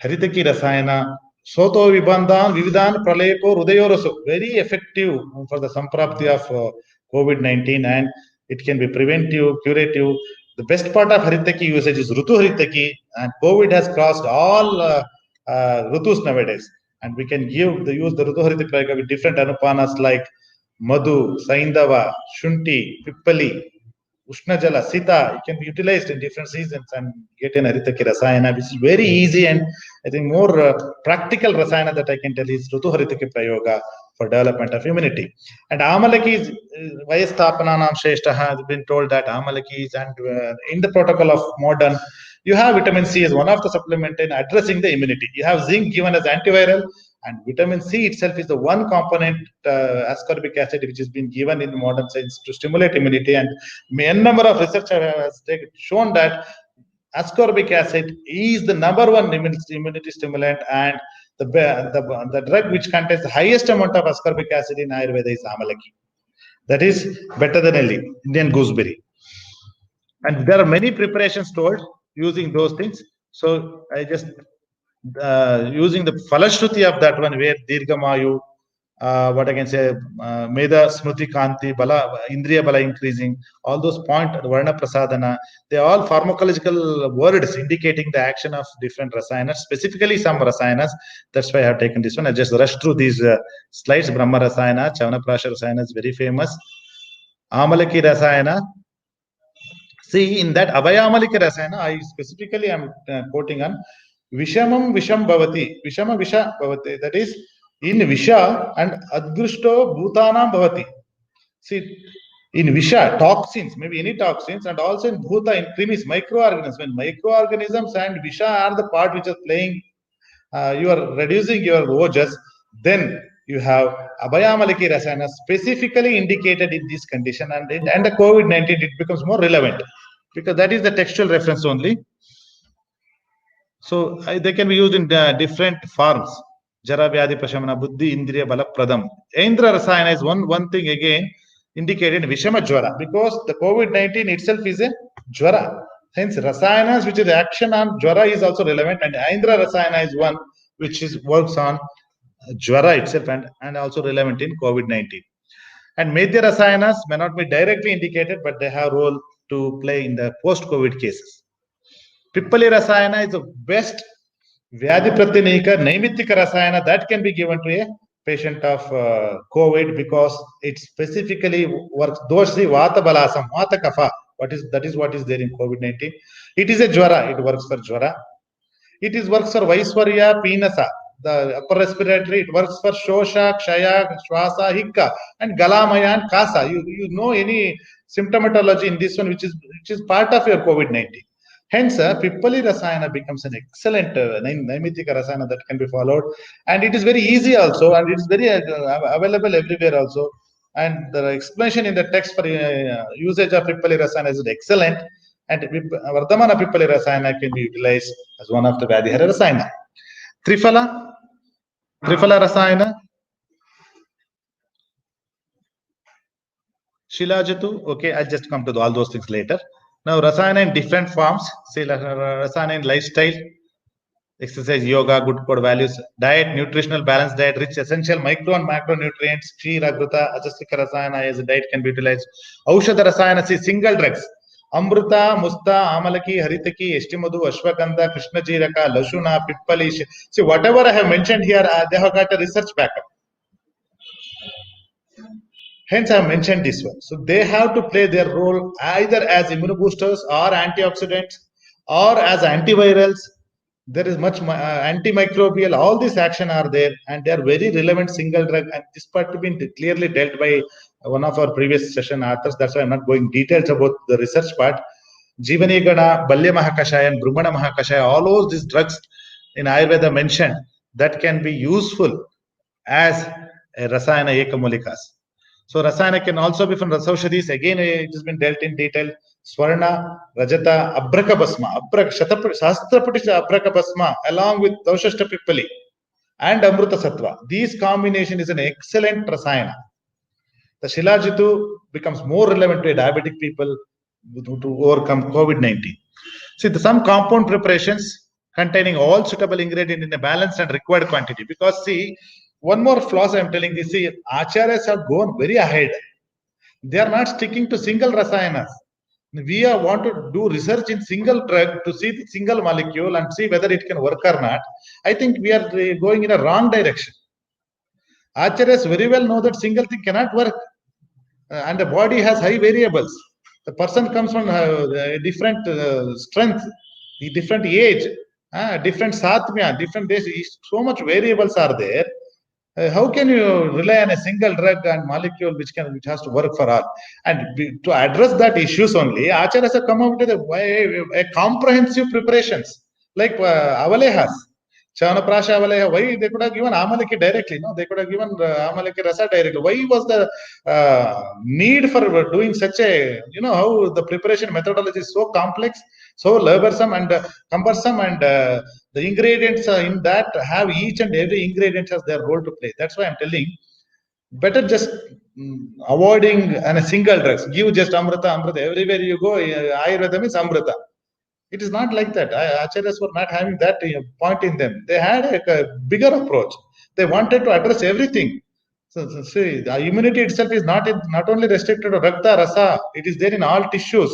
Haritaki rasayana. Soto vibandhan vividan pralepo rudayorosu. Very effective for the samprapti of COVID-19, and it can be preventive, curative. The best part of haritaki usage is rutu haritaki, and COVID has crossed all rutus nowadays. And we can use the Rutu Harita Prayoga with different anupanas like Madhu, Saindava, Shunti, Pippali, Ushnajala, Sita. It can be utilized in different seasons and get an Haritaki Rasayana, which is very easy, and I think more practical Rasayana that I can tell is Rutu Haritaki Prayoga for development of immunity. And Amalakis, Vayastapananam Shreshtaha has been told that Amalakis, and in the protocol of modern, you have vitamin C as one of the supplement in addressing the immunity. You have zinc given as antiviral, and vitamin C itself is the one component, ascorbic acid, which has been given in modern science to stimulate immunity. And n number of research has shown that ascorbic acid is the number one immunity stimulant, and the drug which contains the highest amount of ascorbic acid in Ayurveda is Amalaki. That is better than Indian gooseberry. And there are many preparations told using those things. So I just using the falashruti of that one, where Dirgamayu, what I can say, Meda Smruti Kanti, Bala, Indriya Bala increasing, all those point, Varna Prasadana, they are all pharmacological words indicating the action of different rasayanas, specifically some rasayanas. That's why I have taken this one. I just rushed through these slides. Brahma Rasayana, Chavanaprasha Rasayana is very famous. Amalaki Rasayana. See, in that Abhayamalika Rasayana, I specifically am quoting on Vishamam Visham Bhavati. Vishama Visha Bhavati. That is, in Visha and Adgrushto Bhutanam Bhavati. See, in Visha, toxins, maybe any toxins, and also in Bhuta, in cremies, microorganisms. When microorganisms and Visha are the part which is playing, you are reducing your ojas, then you have Abhayamaliki Rasayana specifically indicated in this condition, and the COVID-19, it becomes more relevant because that is the textual reference only. So they can be used in different forms. Jara Vyadhi Prashamana Buddhi Indriya Bala Pradam. Indra Rasayana is one thing again indicated in Vishama Jwara, because the COVID-19 itself is a Jwara. Hence, Rasayanas, which is action on Jwara, is also relevant, and Indra Rasayana is one which works on Jwara itself and also relevant in COVID-19. And Medhya Rasayanas may not be directly indicated, but they have a role to play in the post-COVID cases. Pippali Rasayana is the best Vyadhi Pratinika Naimittika Rasayana that can be given to a patient of COVID, because it specifically works. Doshi Vata Balasam, Vata Kapha. That is what is there in COVID-19. It is a Jwara, it works for Jwara. It works for Vaiswarya, Pinasa, the upper respiratory. It works for Shosha, Kshaya, Shwasa, Hikka, and Galamaya and Kasa. You know any symptomatology in this one, which is part of your COVID-19. Hence, Pippali Rasayana becomes an excellent Naimittika Rasayana that can be followed, and it is very easy also, and it is very available everywhere also. And the explanation in the text for usage of Pippali Rasayana is excellent, and Vardhamana Pippali Rasayana can be utilized as one of the Vyadhihara Rasayana. Trifala Rasayana. Shilajatu, okay, I'll just come to all those things later. Now, Rasayana in different forms. See, Rasayana in lifestyle, exercise, yoga, good core values, diet, nutritional balanced diet, rich essential micro and macronutrients, Ksheera, Agruta, Ajastika Rasayana as a diet can be utilized. Aushadha Rasayana, see, single drugs. Amruta, Musta, Amalaki, Haritaki, Eshtimadu, Ashwagandha, Krishna Jiraka, Lashuna, Pippali. See, whatever I have mentioned here, they have got a research backup. Hence, I have mentioned this one. So they have to play their role either as immunoboosters or antioxidants or as antivirals. There is much antimicrobial. All these action are there, and they are very relevant single drug. And this part has been clearly dealt by one of our previous session authors. That's why I'm not going details about the research part. Jivanigana, Balya Mahakashaya, and Brahmana Mahakashaya, all those these drugs in Ayurveda mentioned that can be useful as a Rasayana Ekamulikas. So Rasayana can also be from Rasaushadis. Again, it has been dealt in detail. Swarna, Rajata, Abraka Basma, Shastraputisha Abraka Basma, along with Daushashta Pippali and Amruta Sattva. These combination is an excellent Rasayana. The Shilajitu becomes more relevant to diabetic people to overcome COVID-19. See, some compound preparations containing all suitable ingredients in a balanced and required quantity. Because see, one more flaw I am telling you, see, acharyas have gone very ahead. They are not sticking to single rasayanas. We want to do research in single drug to see the single molecule and see whether it can work or not. I think we are going in a wrong direction. Acharyas very well know that single thing cannot work. And the body has high variables. The person comes from a different strength, different age, different satmya, different days. So much variables are there. How can you rely on a single drug and molecule which has to work for all? And to address that issues only, Acharyas have come up with a comprehensive preparations like Avalehas. Chanaprasha Avaleha, why they could have given Amalaki directly? No, they could have given Amalaki Rasa directly. Why was the need for doing such a, how the preparation methodology is so complex, so laborsome and cumbersome, and the ingredients in that have each and every ingredient has their role to play. That's why I'm telling, better just avoiding a single drugs. Give just Amrita. Everywhere you go, Ayurveda means Amrita. It is not like that. Acharyas were not having that point in them. They had a bigger approach. They wanted to address everything. So see, the immunity itself is not only restricted to Rakta, Rasa. It is there in all tissues.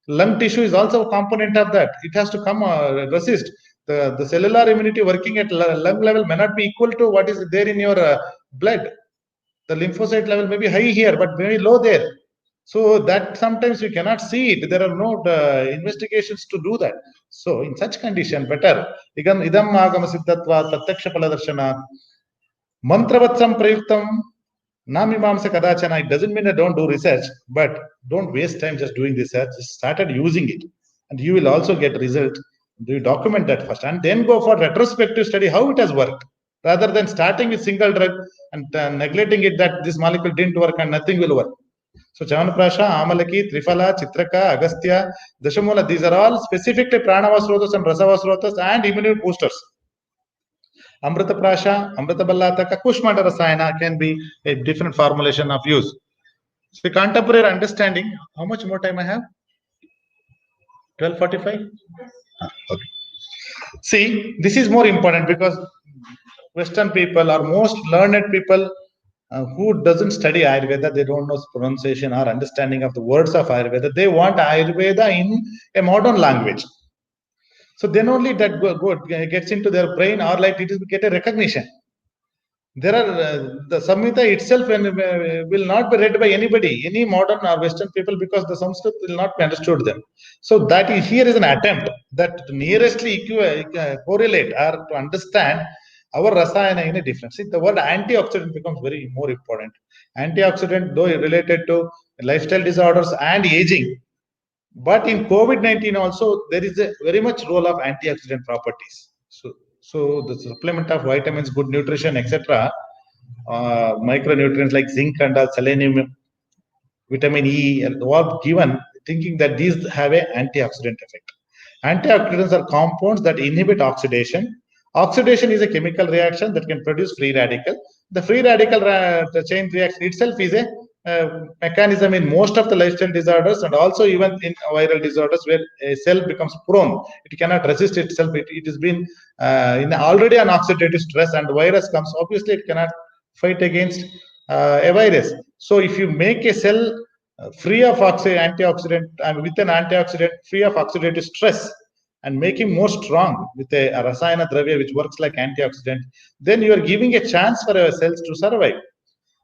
Lung tissue is also a component of that. It has to come resist. The cellular immunity working at lung level may not be equal to what is there in your blood. The lymphocyte level may be high here, but very low there. So that sometimes we cannot see it. There are no investigations to do that. So in such condition, better. Idam agama siddhatva tatyaksha paladarshana mantravatsam prayuktam namimamsa kadachana. It doesn't mean I don't do research, but don't waste time just doing research. Just started using it, and you will also get result. You document that first, and then go for retrospective study how it has worked, rather than starting with single drug and neglecting it that this molecule didn't work and nothing will work. So Chavanprasha, Amalaki, Trifala, Chitraka, Agastya, Dashamula, these are all specifically Pranavasrotas and Rasavasrotas and immunity boosters. Amrita Prasha, Amrita Ballataka, Kushmanda Rasayana can be a different formulation of use. So contemporary understanding, how much more time I have? 12:45? Okay. See, this is more important because Western people or most learned people who doesn't study Ayurveda, they don't know pronunciation or understanding of the words of Ayurveda. They want Ayurveda in a modern language. So then only that gets into their brain, or like it is get a recognition. There are the Samhita itself will not be read by anybody, any modern or Western people, because the Sanskrit will not be understood them. So that is, here is an attempt that to nearestly correlate or to understand our Rasayana in a different. See, the word antioxidant becomes very more important. Antioxidant, though related to lifestyle disorders and aging, but in COVID-19 also there is a very much role of antioxidant properties. So the supplement of vitamins, good nutrition, etc., micronutrients like zinc and selenium, vitamin E, all given, thinking that these have an antioxidant effect. Antioxidants are compounds that inhibit oxidation. Oxidation is a chemical reaction that can produce free radical. The free radical the chain reaction itself is a mechanism in most of the lifestyle disorders, and also even in viral disorders where a cell becomes prone. It cannot resist itself. It has been in already an oxidative stress, and virus comes. Obviously, it cannot fight against a virus. So if you make a cell free of antioxidant, and with an antioxidant free of oxidative stress, and make him more strong with a Rasayana Dravya which works like antioxidant, then you are giving a chance for our cells to survive.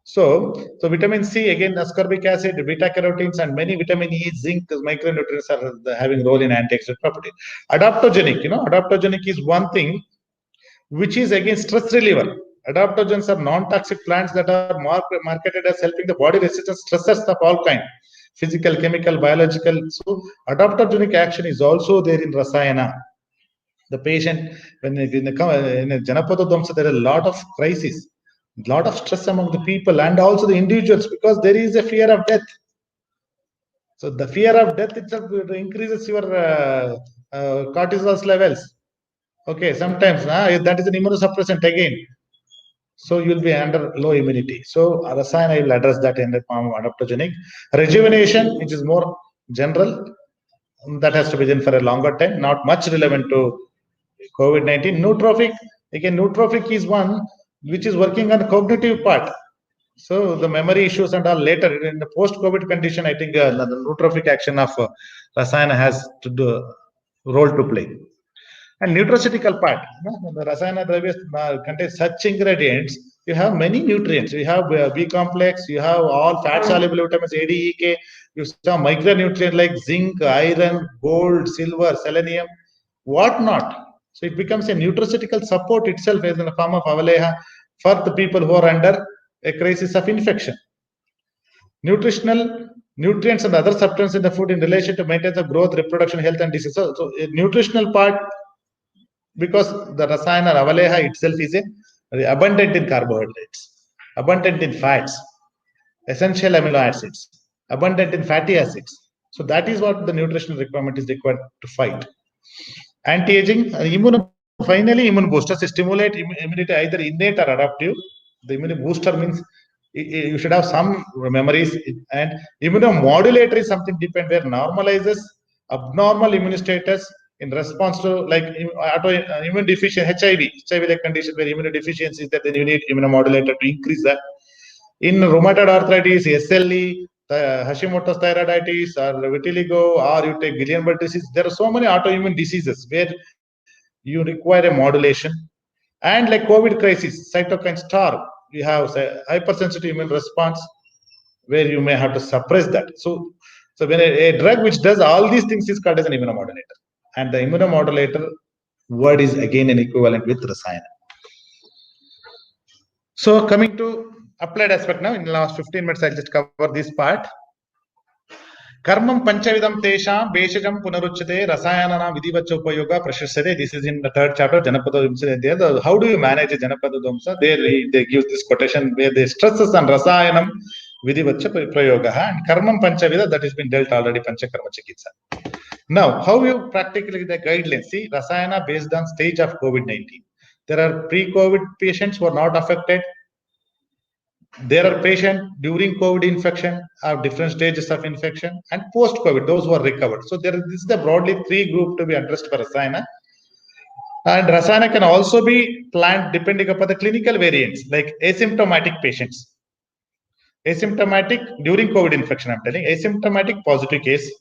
So vitamin C, again, ascorbic acid, beta carotenes, and many vitamin E, zinc, micronutrients are having role in antioxidant property. Adaptogenic, adaptogenic is one thing which is again stress reliever. Adaptogens are non-toxic plants that are marketed as helping the body resist stressors of all kind, physical, chemical, biological. So adaptogenic action is also there in Rasayana. The patient, when in a Janapada Dhamsa, there are a lot of crises, a lot of stress among the people and also the individuals, because there is a fear of death. So the fear of death itself increases your cortisol levels. Okay, sometimes that is an immunosuppressant again. So you will be under low immunity. So Rasayana will address that in the form of adaptogenic. Rejuvenation, which is more general, that has to be done for a longer time, not much relevant to COVID-19. Neutrophic, again, neutrophic is one which is working on the cognitive part. So the memory issues and all later in the post-COVID condition, I think the neutrophic action of Rasayana has to do role to play. And nutraceutical part, the Rasayana Dravyas contain such ingredients. You have many nutrients. You have B complex. You have all fat soluble vitamins A, D, E, K. You have micronutrients like zinc, iron, gold, silver, selenium, what not. So it becomes a nutraceutical support itself as in the form of avaleha for the people who are under a crisis of infection. Nutritional nutrients and other substances in the food in relation to maintain the growth, reproduction, health, and disease. So a nutritional part, because the Rasayana avaleha itself is abundant in carbohydrates, abundant in fats, essential amino acids, abundant in fatty acids. So that is what the nutritional requirement is required to fight. Anti-aging, finally immune boosters stimulate immunity either innate or adaptive. The immune booster means you should have some memories, and immunomodulator is something different where normalizes abnormal immune status in response to like immune deficiency, HIV like condition where immune deficiency is that, then you need immunomodulator to increase that. In rheumatoid arthritis, SLE, Hashimoto's thyroiditis, or vitiligo, or you take Guillain-Barré disease, there are so many autoimmune diseases where you require a modulation. And like COVID crisis, cytokine storm, you have hypersensitive immune response where you may have to suppress that. So when a drug which does all these things is called as an immunomodulator. And the immunomodulator word is again an equivalent with Rasayana. So coming to applied aspect now, in the last 15 minutes, I'll just cover this part. Karmam panchavidam tesham beshajam punaruchate rasayana vidivaccha upayoga prashasyate. This is in the third chapter, Janapada Dhamsa. How do you manage a Janapada Dhamsa? They give this quotation where they stresses on rasayanam vidivaccha prayoga and karmam panchavida, that has been dealt already, Panchakarma chikitsa. Now, how you practically the guidelines? See, Rasayana based on stage of COVID-19. There are pre-COVID patients who are not affected. There are patients during COVID infection have different stages of infection, and post-COVID, those who are recovered. So this is the broadly three groups to be addressed for Rasayana. And Rasayana can also be planned depending upon the clinical variants, like asymptomatic patients. Asymptomatic during COVID infection, I'm telling, asymptomatic positive case,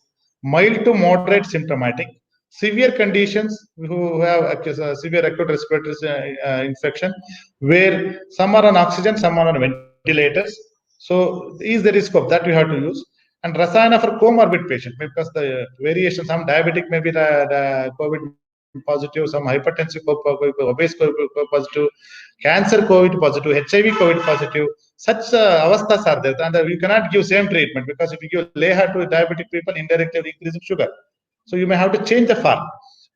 mild to moderate symptomatic, severe conditions who have severe acute respiratory infection, where some are on oxygen, some are on ventilators. So is the risk of that we have to use. And Rasayana for comorbid patient, because the variation, some diabetic may be the COVID positive, some hypertensive obese COVID positive, cancer COVID positive, HIV COVID positive. Such avasthas are there, and you cannot give same treatment, because if you give leha to diabetic people, indirectly increasing sugar. So you may have to change the form.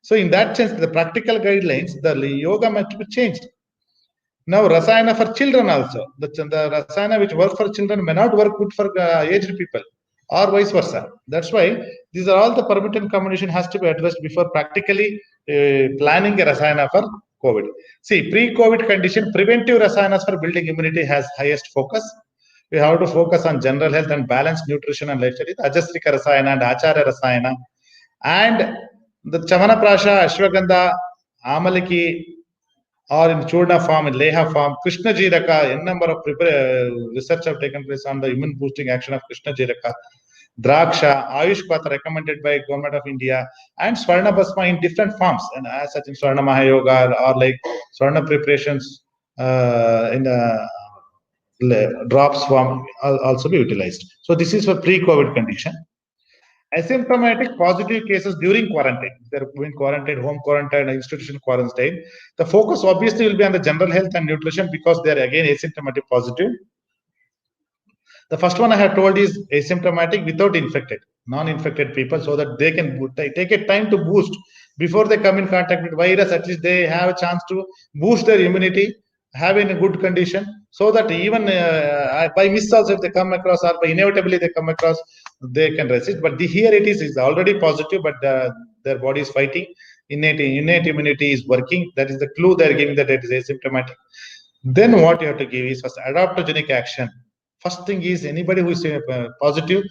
So in that sense, the practical guidelines, the yoga must be changed. Now, Rasayana for children also. The Rasayana which work for children may not work good for aged people, or vice versa. That's why these are all the permitted combination has to be addressed before practically planning a Rasayana for COVID. See, pre-COVID condition, preventive Rasayanas for building immunity has highest focus. We have to focus on general health and balanced nutrition and lifestyle. Ajasrika Rasayana and Acharya Rasayana. And the Chamana Prasha, Ashwagandha, Amaliki, or in Churna form, in Leha form, Krishna Jiraka, a number of research have taken place on the immune boosting action of Krishna Jiraka. Draksha, Ayush Pata recommended by Government of India, and Swarna Basma in different forms, and as such in Swarna Mahayoga or like Swarna preparations in drops form also be utilized. So this is for pre-COVID condition. Asymptomatic positive cases during quarantine. They're doing quarantine, home quarantine, institution quarantine. The focus obviously will be on the general health and nutrition because they're again asymptomatic positive. The first one I have told is asymptomatic without infected, non-infected people, so that they can take a time to boost before they come in contact with virus. At least they have a chance to boost their immunity, have in a good condition, so that even by miss also if they come across or by inevitably they come across, they can resist. But here it is already positive, but their body is fighting. Innate immunity is working. That is the clue they are giving that it is asymptomatic. Then what you have to give is first adaptogenic action. First thing is anybody who is positive,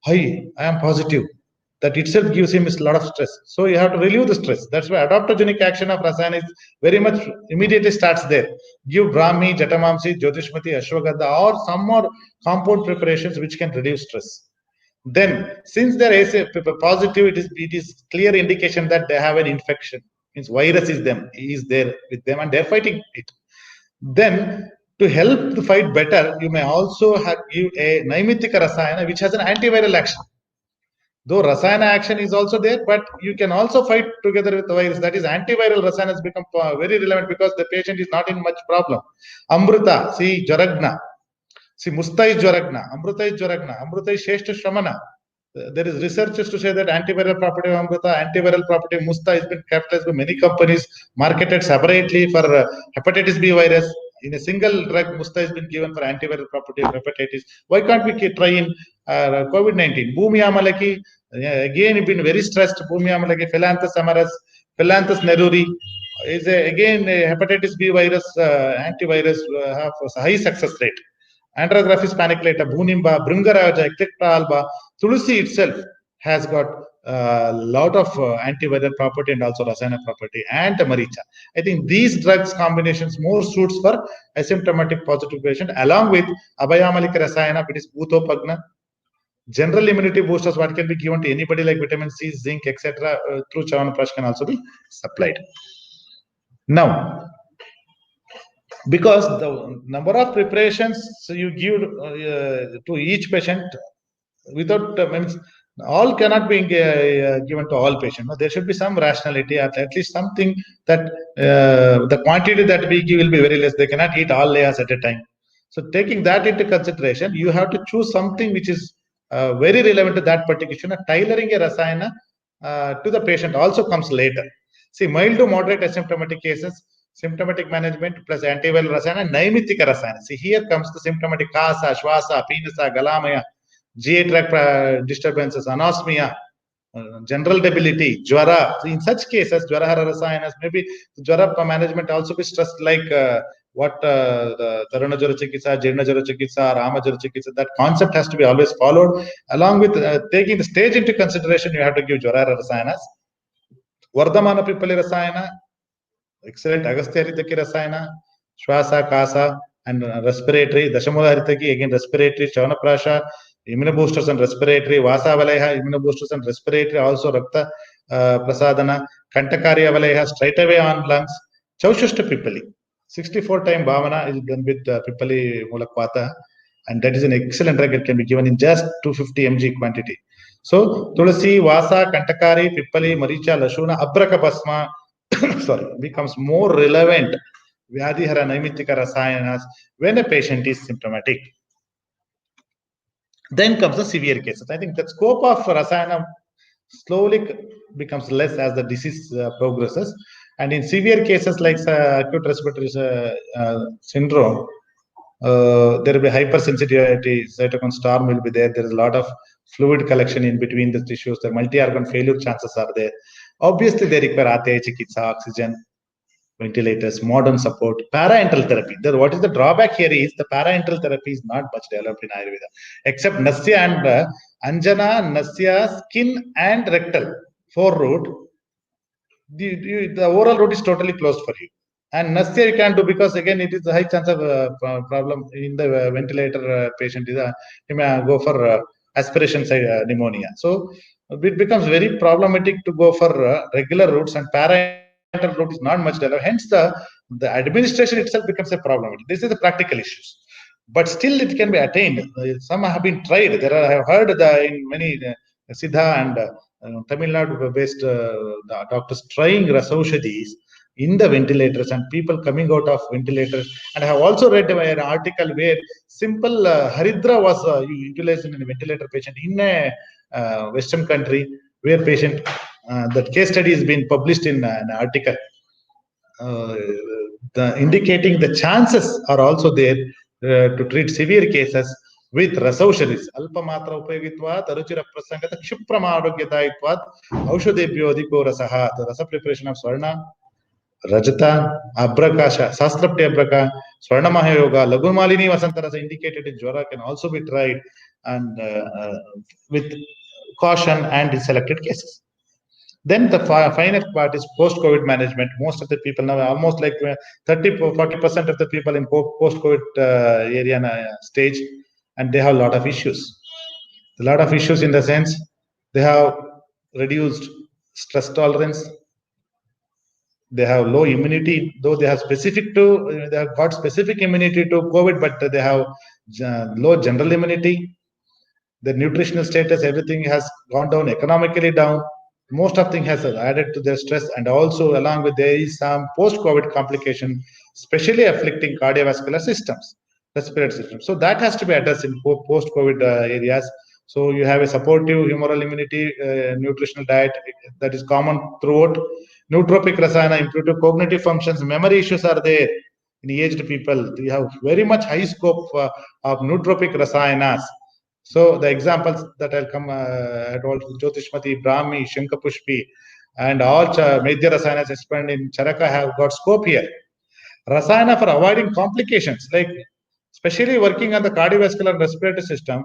hi, I am positive. That itself gives him a lot of stress. So you have to relieve the stress. That's why adaptogenic action of Rasayana is very much immediately starts there. Give Brahmi, Jatamamsi, Jyotishmati, Ashwagandha or some more compound preparations which can reduce stress. Then, since they're positive, it is clear indication that they have an infection. Means virus is there with them, and they're fighting it. Then, to help the fight better, you may also give a Naimittika Rasayana, which has an antiviral action. Though Rasayana action is also there, but you can also fight together with the virus. That is, antiviral Rasayana has become very relevant because the patient is not in much problem. Amruta, see, Jaragna. See, Musta is Jaragna, Amruta is Jaragna, Amruta is Sheshta Shramana. There is researchers to say that antiviral property of Amruta, antiviral property of Musta has been capitalized by many companies, marketed separately for hepatitis B virus. In a single drug, Musta has been given for antiviral property of hepatitis. Why can't we try in COVID-19? Bhumi Amalaki, again, been very stressed. Bhumi Amalaki, Philanthus amaris, Philanthus neruri is again a hepatitis B virus antivirus have a high success rate. Andrographis paniclata, Bhunimba, Bringaraja, Eclecta alba, Tulsi itself has got a lot of antiviral property and also Rasayana property and Maricha. I think these drugs combinations more suits for asymptomatic positive patient along with Abhayamalika Rasayana, which is Bhutopagna. General immunity boosters, what can be given to anybody like vitamin C, zinc, etc. Through Chyawanprash can also be supplied. Now, because the number of preparations you give to each patient without means all cannot be given to all patients. No? There should be some rationality, at least something that the quantity that we give will be very less. They cannot eat all layers at a time. So taking that into consideration, you have to choose something which is very relevant to that particular. Tailoring a Rasayana to the patient also comes later. See, mild to moderate asymptomatic cases, symptomatic management plus antiviral Rasayana, Naimittika Rasayana. See, here comes the symptomatic Kasa, Shwasa, Penisa, Galamaya, GA tract disturbances, anosmia, general debility, Jwara. So in such cases, Jwarahara Rasayanas, maybe Jwara management also be stressed like what the Taruna Jwara Chikitsa, Jirna Jwara Chikitsa, Rama Jwara Chikitsa, that concept has to be always followed. Along with taking the stage into consideration, you have to give Jwarahara Rasayanas. Vardhamana Pipali Rasayana, excellent. Agastya Haritaki Rasayana, Shwasa, Kasa, and respiratory. Dashamula Haritaki, again respiratory, Chyawanprasha, immunoboosters and respiratory, Vasa Valaiha, immunoboosters and respiratory, also Rakta Prasadana, Kantakarya Valaiha, straight away on lungs, Chaushashta Pipali. 64 time Bhavana is done with Pipali Mulakpata, and that is an excellent drug. It can be given in just 250 mg quantity. So, Tulasi, Vasa, Kantakari, Pipali, Maricha, Lashuna, Abraka Basma, sorry, becomes more relevant Vyadihara Naimittika Rasayanas when a patient is symptomatic. Then comes the severe cases. I think the scope of Rasayana slowly becomes less as the disease progresses. And in severe cases like acute respiratory syndrome, there will be hypersensitivity, cytokine storm will be there. There is a lot of fluid collection in between the tissues. The multi-organ failure chances are there. Obviously, they require ATH, chikitsa, oxygen. ventilators, modern support, parenteral therapy. What is the drawback here is the parenteral therapy is not much developed in Ayurveda, except Nasya and Anjana, Nasya, skin and rectal, 4 root. The oral route is totally closed for you. And Nasya you can do because again it is a high chance of problem in the ventilator patient. He may go for aspiration side pneumonia. So it becomes very problematic to go for regular routes, and parenteral route is not much developed. Hence the administration itself becomes a problem. This is the practical issues. But still it can be attained. Some have been tried. I have heard in many Siddha and Tamil Nadu based doctors trying Rasaushadis in the ventilators and people coming out of ventilators. And I have also read an article where simple Haridra was utilized in a ventilator patient in a Western country where patient, that case study has been published in an article. Indicating the chances are also there to treat severe cases with Rasaushadis. Alpamatra upayogitvat, aruchira prasangata kshiprama arogyatayitvat, aushadebhyo adhiko rasaha. The rasa preparation of Swarna, Rajata, Abrakasha, Sastrapti Abraka, Swarna Mahayoga, Lagumalini Vasantarasa indicated in Jwara can also be tried and with caution and in selected cases. Then the final part is post-COVID management. Most of the people now, almost like 30-40% of the people in post-COVID area stage, and they have a lot of issues. A lot of issues in the sense they have reduced stress tolerance, they have low immunity, though they have they have got specific immunity to COVID, but they have low general immunity. The nutritional status, everything has gone down, economically down. Most of things has added to their stress, and also along with there is some post-COVID complication, especially afflicting cardiovascular systems, respiratory system. So that has to be addressed in post-COVID areas. So you have a supportive humoral immunity, nutritional diet that is common throughout. Nootropic rasayana, improved cognitive functions, memory issues are there in aged people. You have very much high scope of nootropic rasayanas. So the examples that I'll come at all, Jyotishmati, Brahmi, Shankapushpi, and all major rasayanas explained in Charaka have got scope here. Rasayana for avoiding complications, like especially working on the cardiovascular and respiratory system.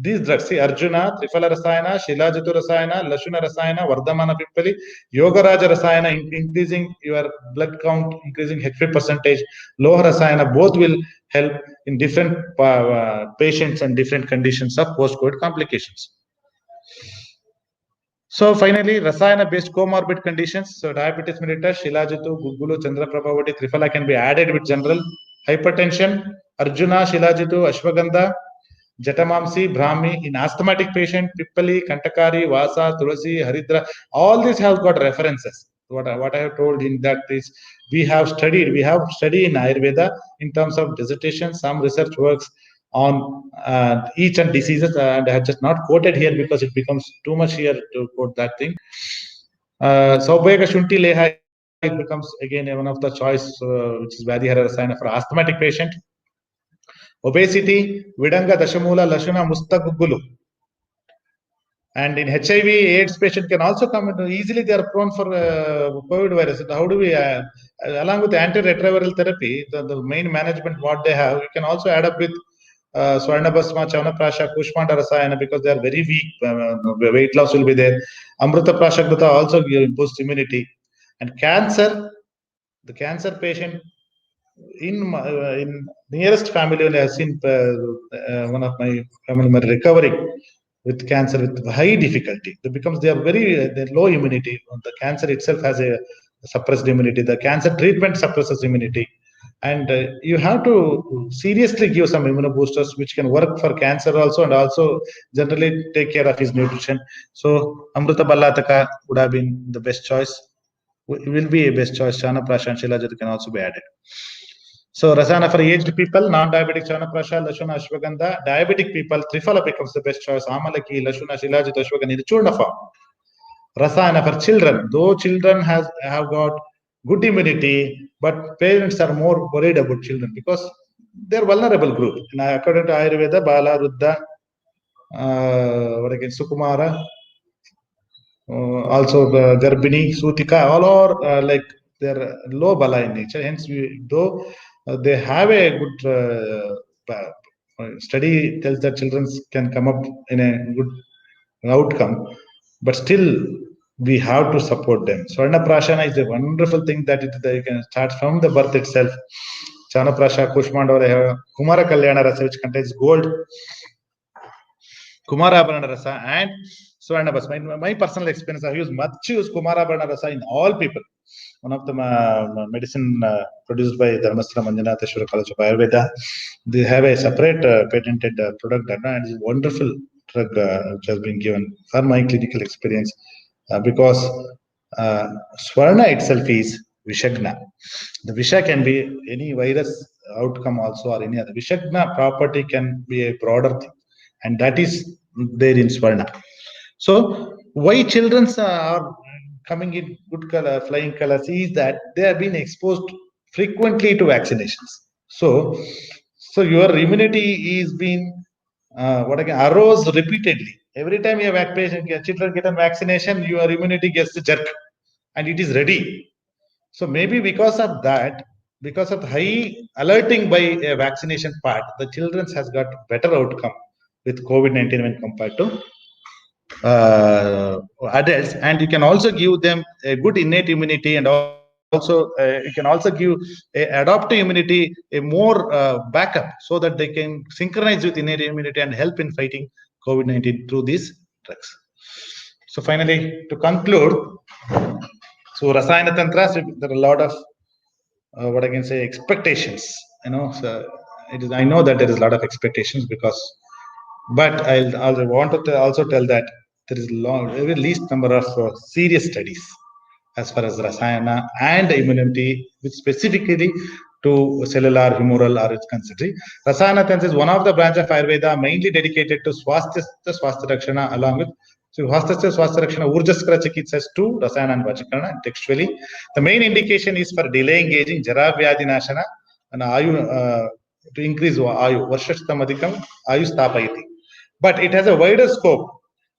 These drugs, see Arjuna, Trifala Rasayana, Shilajatu Rasayana, Lashuna Rasayana, Vardhamana Pippali, Yogaraja Rasayana, increasing your blood count, increasing HB percentage, lower Rasayana, both will help in different patients and different conditions of post-COVID complications. So finally, Rasayana-based comorbid conditions. So diabetes mellitus, Shilajatu, Gugulu, Chandraprabhavati, Trifala can be added with general hypertension, Arjuna, Shilajatu, Ashwagandha, Jatamamsi, Brahmi, in asthmatic patient, Pippali, Kantakari, Vasa, Tulasi, Haridra, all these have got references. What I have told in that is we have studied in Ayurveda in terms of dissertation, some research works on each and diseases, and I have just not quoted here because it becomes too much here to quote that thing. Saubhega Shunti Leha, it becomes again one of the choice, which is Vadihara Rasayana for asthmatic patient. Obesity, Vidanga, Dashamula, Lashuna, Mustagugulu. And in HIV, AIDS patient can also come into easily, they are prone for COVID virus. How do we, along with antiretroviral therapy, the main management what they have, you can also add up with Swarnabhasma, Chavanaprasha, Kushmanda Rasayana, because they are very weak, weight loss will be there. Amrita Prashakrita also boosts immunity. And cancer, the cancer patient, in nearest family, I have seen one of my family member recovering with cancer with high difficulty. They are very low immunity. The cancer itself has a suppressed immunity. The cancer treatment suppresses immunity, and you have to seriously give some immunoboosters which can work for cancer also, and also generally take care of his nutrition. So Amrita Ballataka would have been the best choice. Will be a best choice. Chanaprasha and Shilajit can also be added. So Rasayana for aged people, non-diabetic Chanaprasha, Lashuna, Ashwagandha. Diabetic people, Trifala becomes the best choice. Amalaki, Lashuna, Shilajit, Ashwagandha in the Churna form. Rasayana for children, though children have got good immunity, but parents are more worried about children because they're vulnerable group. And according to Ayurveda, Bala, Ruddha, Sukumara, also Garbini, Sutika, all are like they're low bala in nature. Hence, though they have a good study tells that children can come up in a good outcome, but still we have to support them. Swarna Prashana is a wonderful thing that you can start from the birth itself. Chana Prasha, Kushmandora, Kumara Kalyana Rasa, which contains gold, Kumarabharana Rasa, and Swarna Bas. My personal experience, I use Kumarabharana Rasa in all people. One of the medicine produced by Dharmasthana Manjanatheshwara College of Ayurveda, they have a separate patented product, and it's a wonderful drug which has been given for my clinical experience because Swarna itself is Vishagna. The Visha can be any virus outcome also, or any other. Vishagna property can be a broader thing, and that is there in Swarna. So why children are coming in good color, flying colors is that they have been exposed frequently to vaccinations. So your immunity is being arose repeatedly. Every time you have children get a vaccination, your immunity gets a jerk, and it is ready. So maybe because of that, because of high alerting by a vaccination part, the children has got better outcome with COVID-19 when compared to adults, and you can also give them a good innate immunity, and also you can also give a adaptive immunity, a more backup, so that they can synchronize with innate immunity and help in fighting COVID-19 through these drugs. So finally, to conclude, so Rasayana Tantra, there are a lot of what I can say expectations. So I know that there is a lot of expectations but I want to also tell that there is very least number of serious studies as far as Rasayana and immunity, which specifically to cellular, humoral, or its considering. Rasayana Tantra is one of the branch of Ayurveda mainly dedicated to Swasthya Rakshana, along with Swasthya Rakshana, Urjaskara Chikitsas to Rasayana and Vachakarana. And textually, the main indication is for delaying aging, Jara Vyadhi Nashana, and Ayu to increase Ayu, Varshashtamadikam, Ayu Stapayati. But it has a wider scope,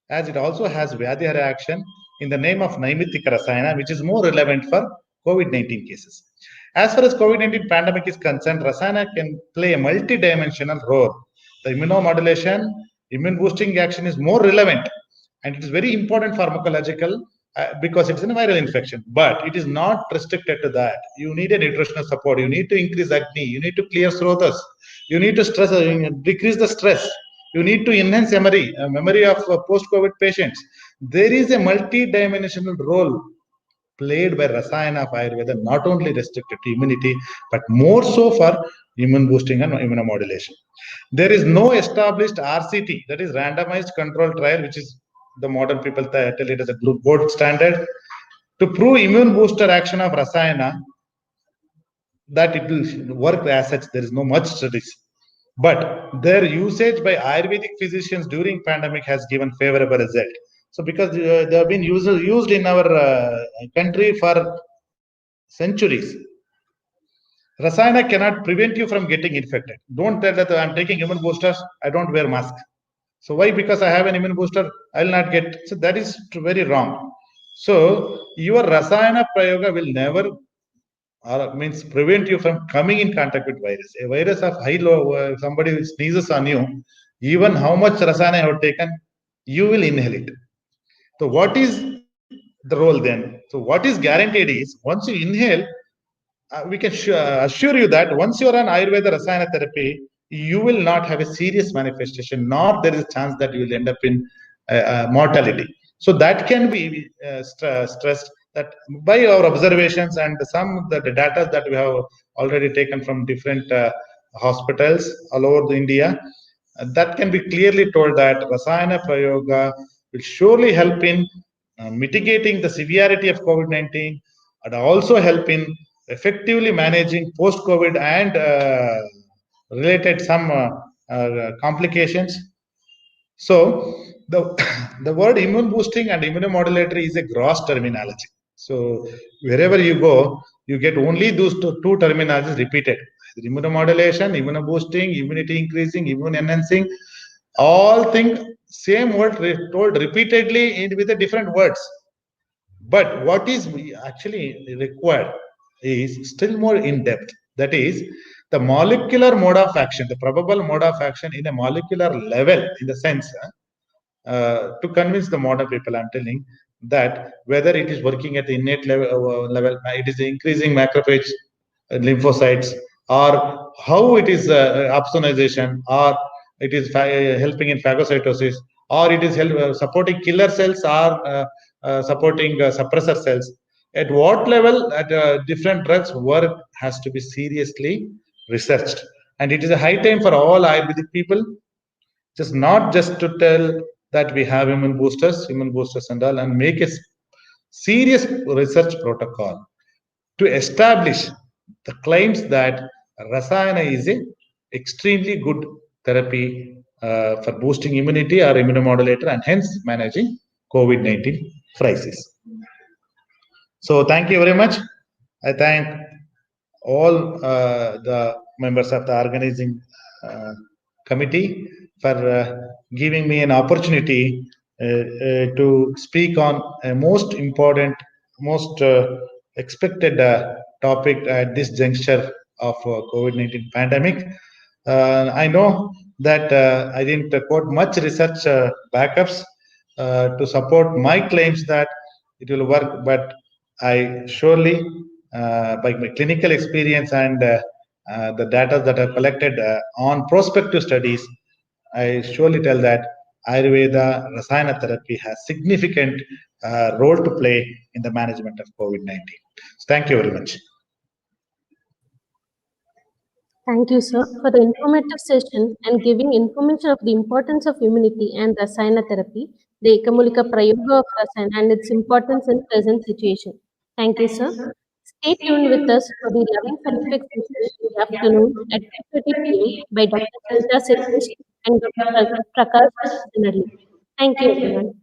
as it also has Vyadhi reaction in the name of Naimitika Rasayana, which is more relevant for COVID-19 cases. As far as COVID-19 pandemic is concerned, Rasayana can play a multi-dimensional role. The immunomodulation, immune boosting action is more relevant, and it is very important pharmacological because it's a viral infection. But it is not restricted to that. You need a nutritional support. You need to increase Agni. You need to clear Srotas. You need to decrease the stress. You need to enhance memory of post-COVID patients. There is a multi-dimensional role played by Rasayana of Ayurveda, not only restricted to immunity, but more so for immune boosting and immunomodulation. There is no established RCT, that is randomized control trial, which is the modern people tell it as a gold standard, to prove immune booster action of Rasayana, that it will work as such. There is no much studies. But their usage by Ayurvedic physicians during pandemic has given favorable result. So because they have been used in our country for centuries, Rasayana cannot prevent you from getting infected. Don't tell that I'm taking immune boosters, I don't wear mask. So why? Because I have an immune booster, I'll not get. So that is very wrong. So your Rasayana Prayoga will never means prevent you from coming in contact with virus. A virus of high low, somebody sneezes on you, even how much Rasayana you have taken, you will inhale it. So what is the role then? So what is guaranteed is once you inhale, we can assure you that once you are on Ayurveda Rasayana therapy, you will not have a serious manifestation, nor there is a chance that you will end up in mortality. So that can be stressed that by our observations and some of the data that we have already taken from different hospitals all over India, that can be clearly told that Rasayana Prayoga will surely help in mitigating the severity of COVID-19 and also help in effectively managing post-COVID and related some complications. So the word immune boosting and immunomodulatory is a gross terminology. So wherever you go, you get only those two terminologies repeated: immunomodulation, immunoboosting, immunity increasing, immune enhancing. All things same word told repeatedly with the different words. But what is actually required? is still more in depth. That is, the molecular mode of action, the probable mode of action in a molecular level, in the sense to convince the modern people, I'm telling that whether it is working at the innate level, it is increasing macrophage lymphocytes, or how it is opsonization, or it is helping in phagocytosis, or it is supporting killer cells, or supporting suppressor cells. At what level that different drugs work has to be seriously researched, and it is a high time for all Ayurvedic people, just not just to tell that we have human boosters and all, and make a serious research protocol to establish the claims that Rasayana is a extremely good therapy for boosting immunity or immunomodulator, and hence managing COVID-19 crisis. So thank you very much. I thank all the members of the organizing committee for giving me an opportunity to speak on a most important, most expected topic at this juncture of COVID-19 pandemic. I know that I didn't quote much research backups to support my claims that it will work, but I surely, by my clinical experience and the data that are collected on prospective studies, I surely tell that Ayurveda Rasayana therapy has significant role to play in the management of COVID-19. So thank you very much. Thank you, sir, for the informative session and giving information of the importance of immunity and Rasayana therapy, the Ekamulika Prayoga of Rasayana and its importance in present situation. Thank you, sir. Stay tuned with us for the 11th scientific session in the afternoon at 2:30 p.m. by Dr. Sanjay and Dr. Prakash Sinnerly. Thank you, everyone.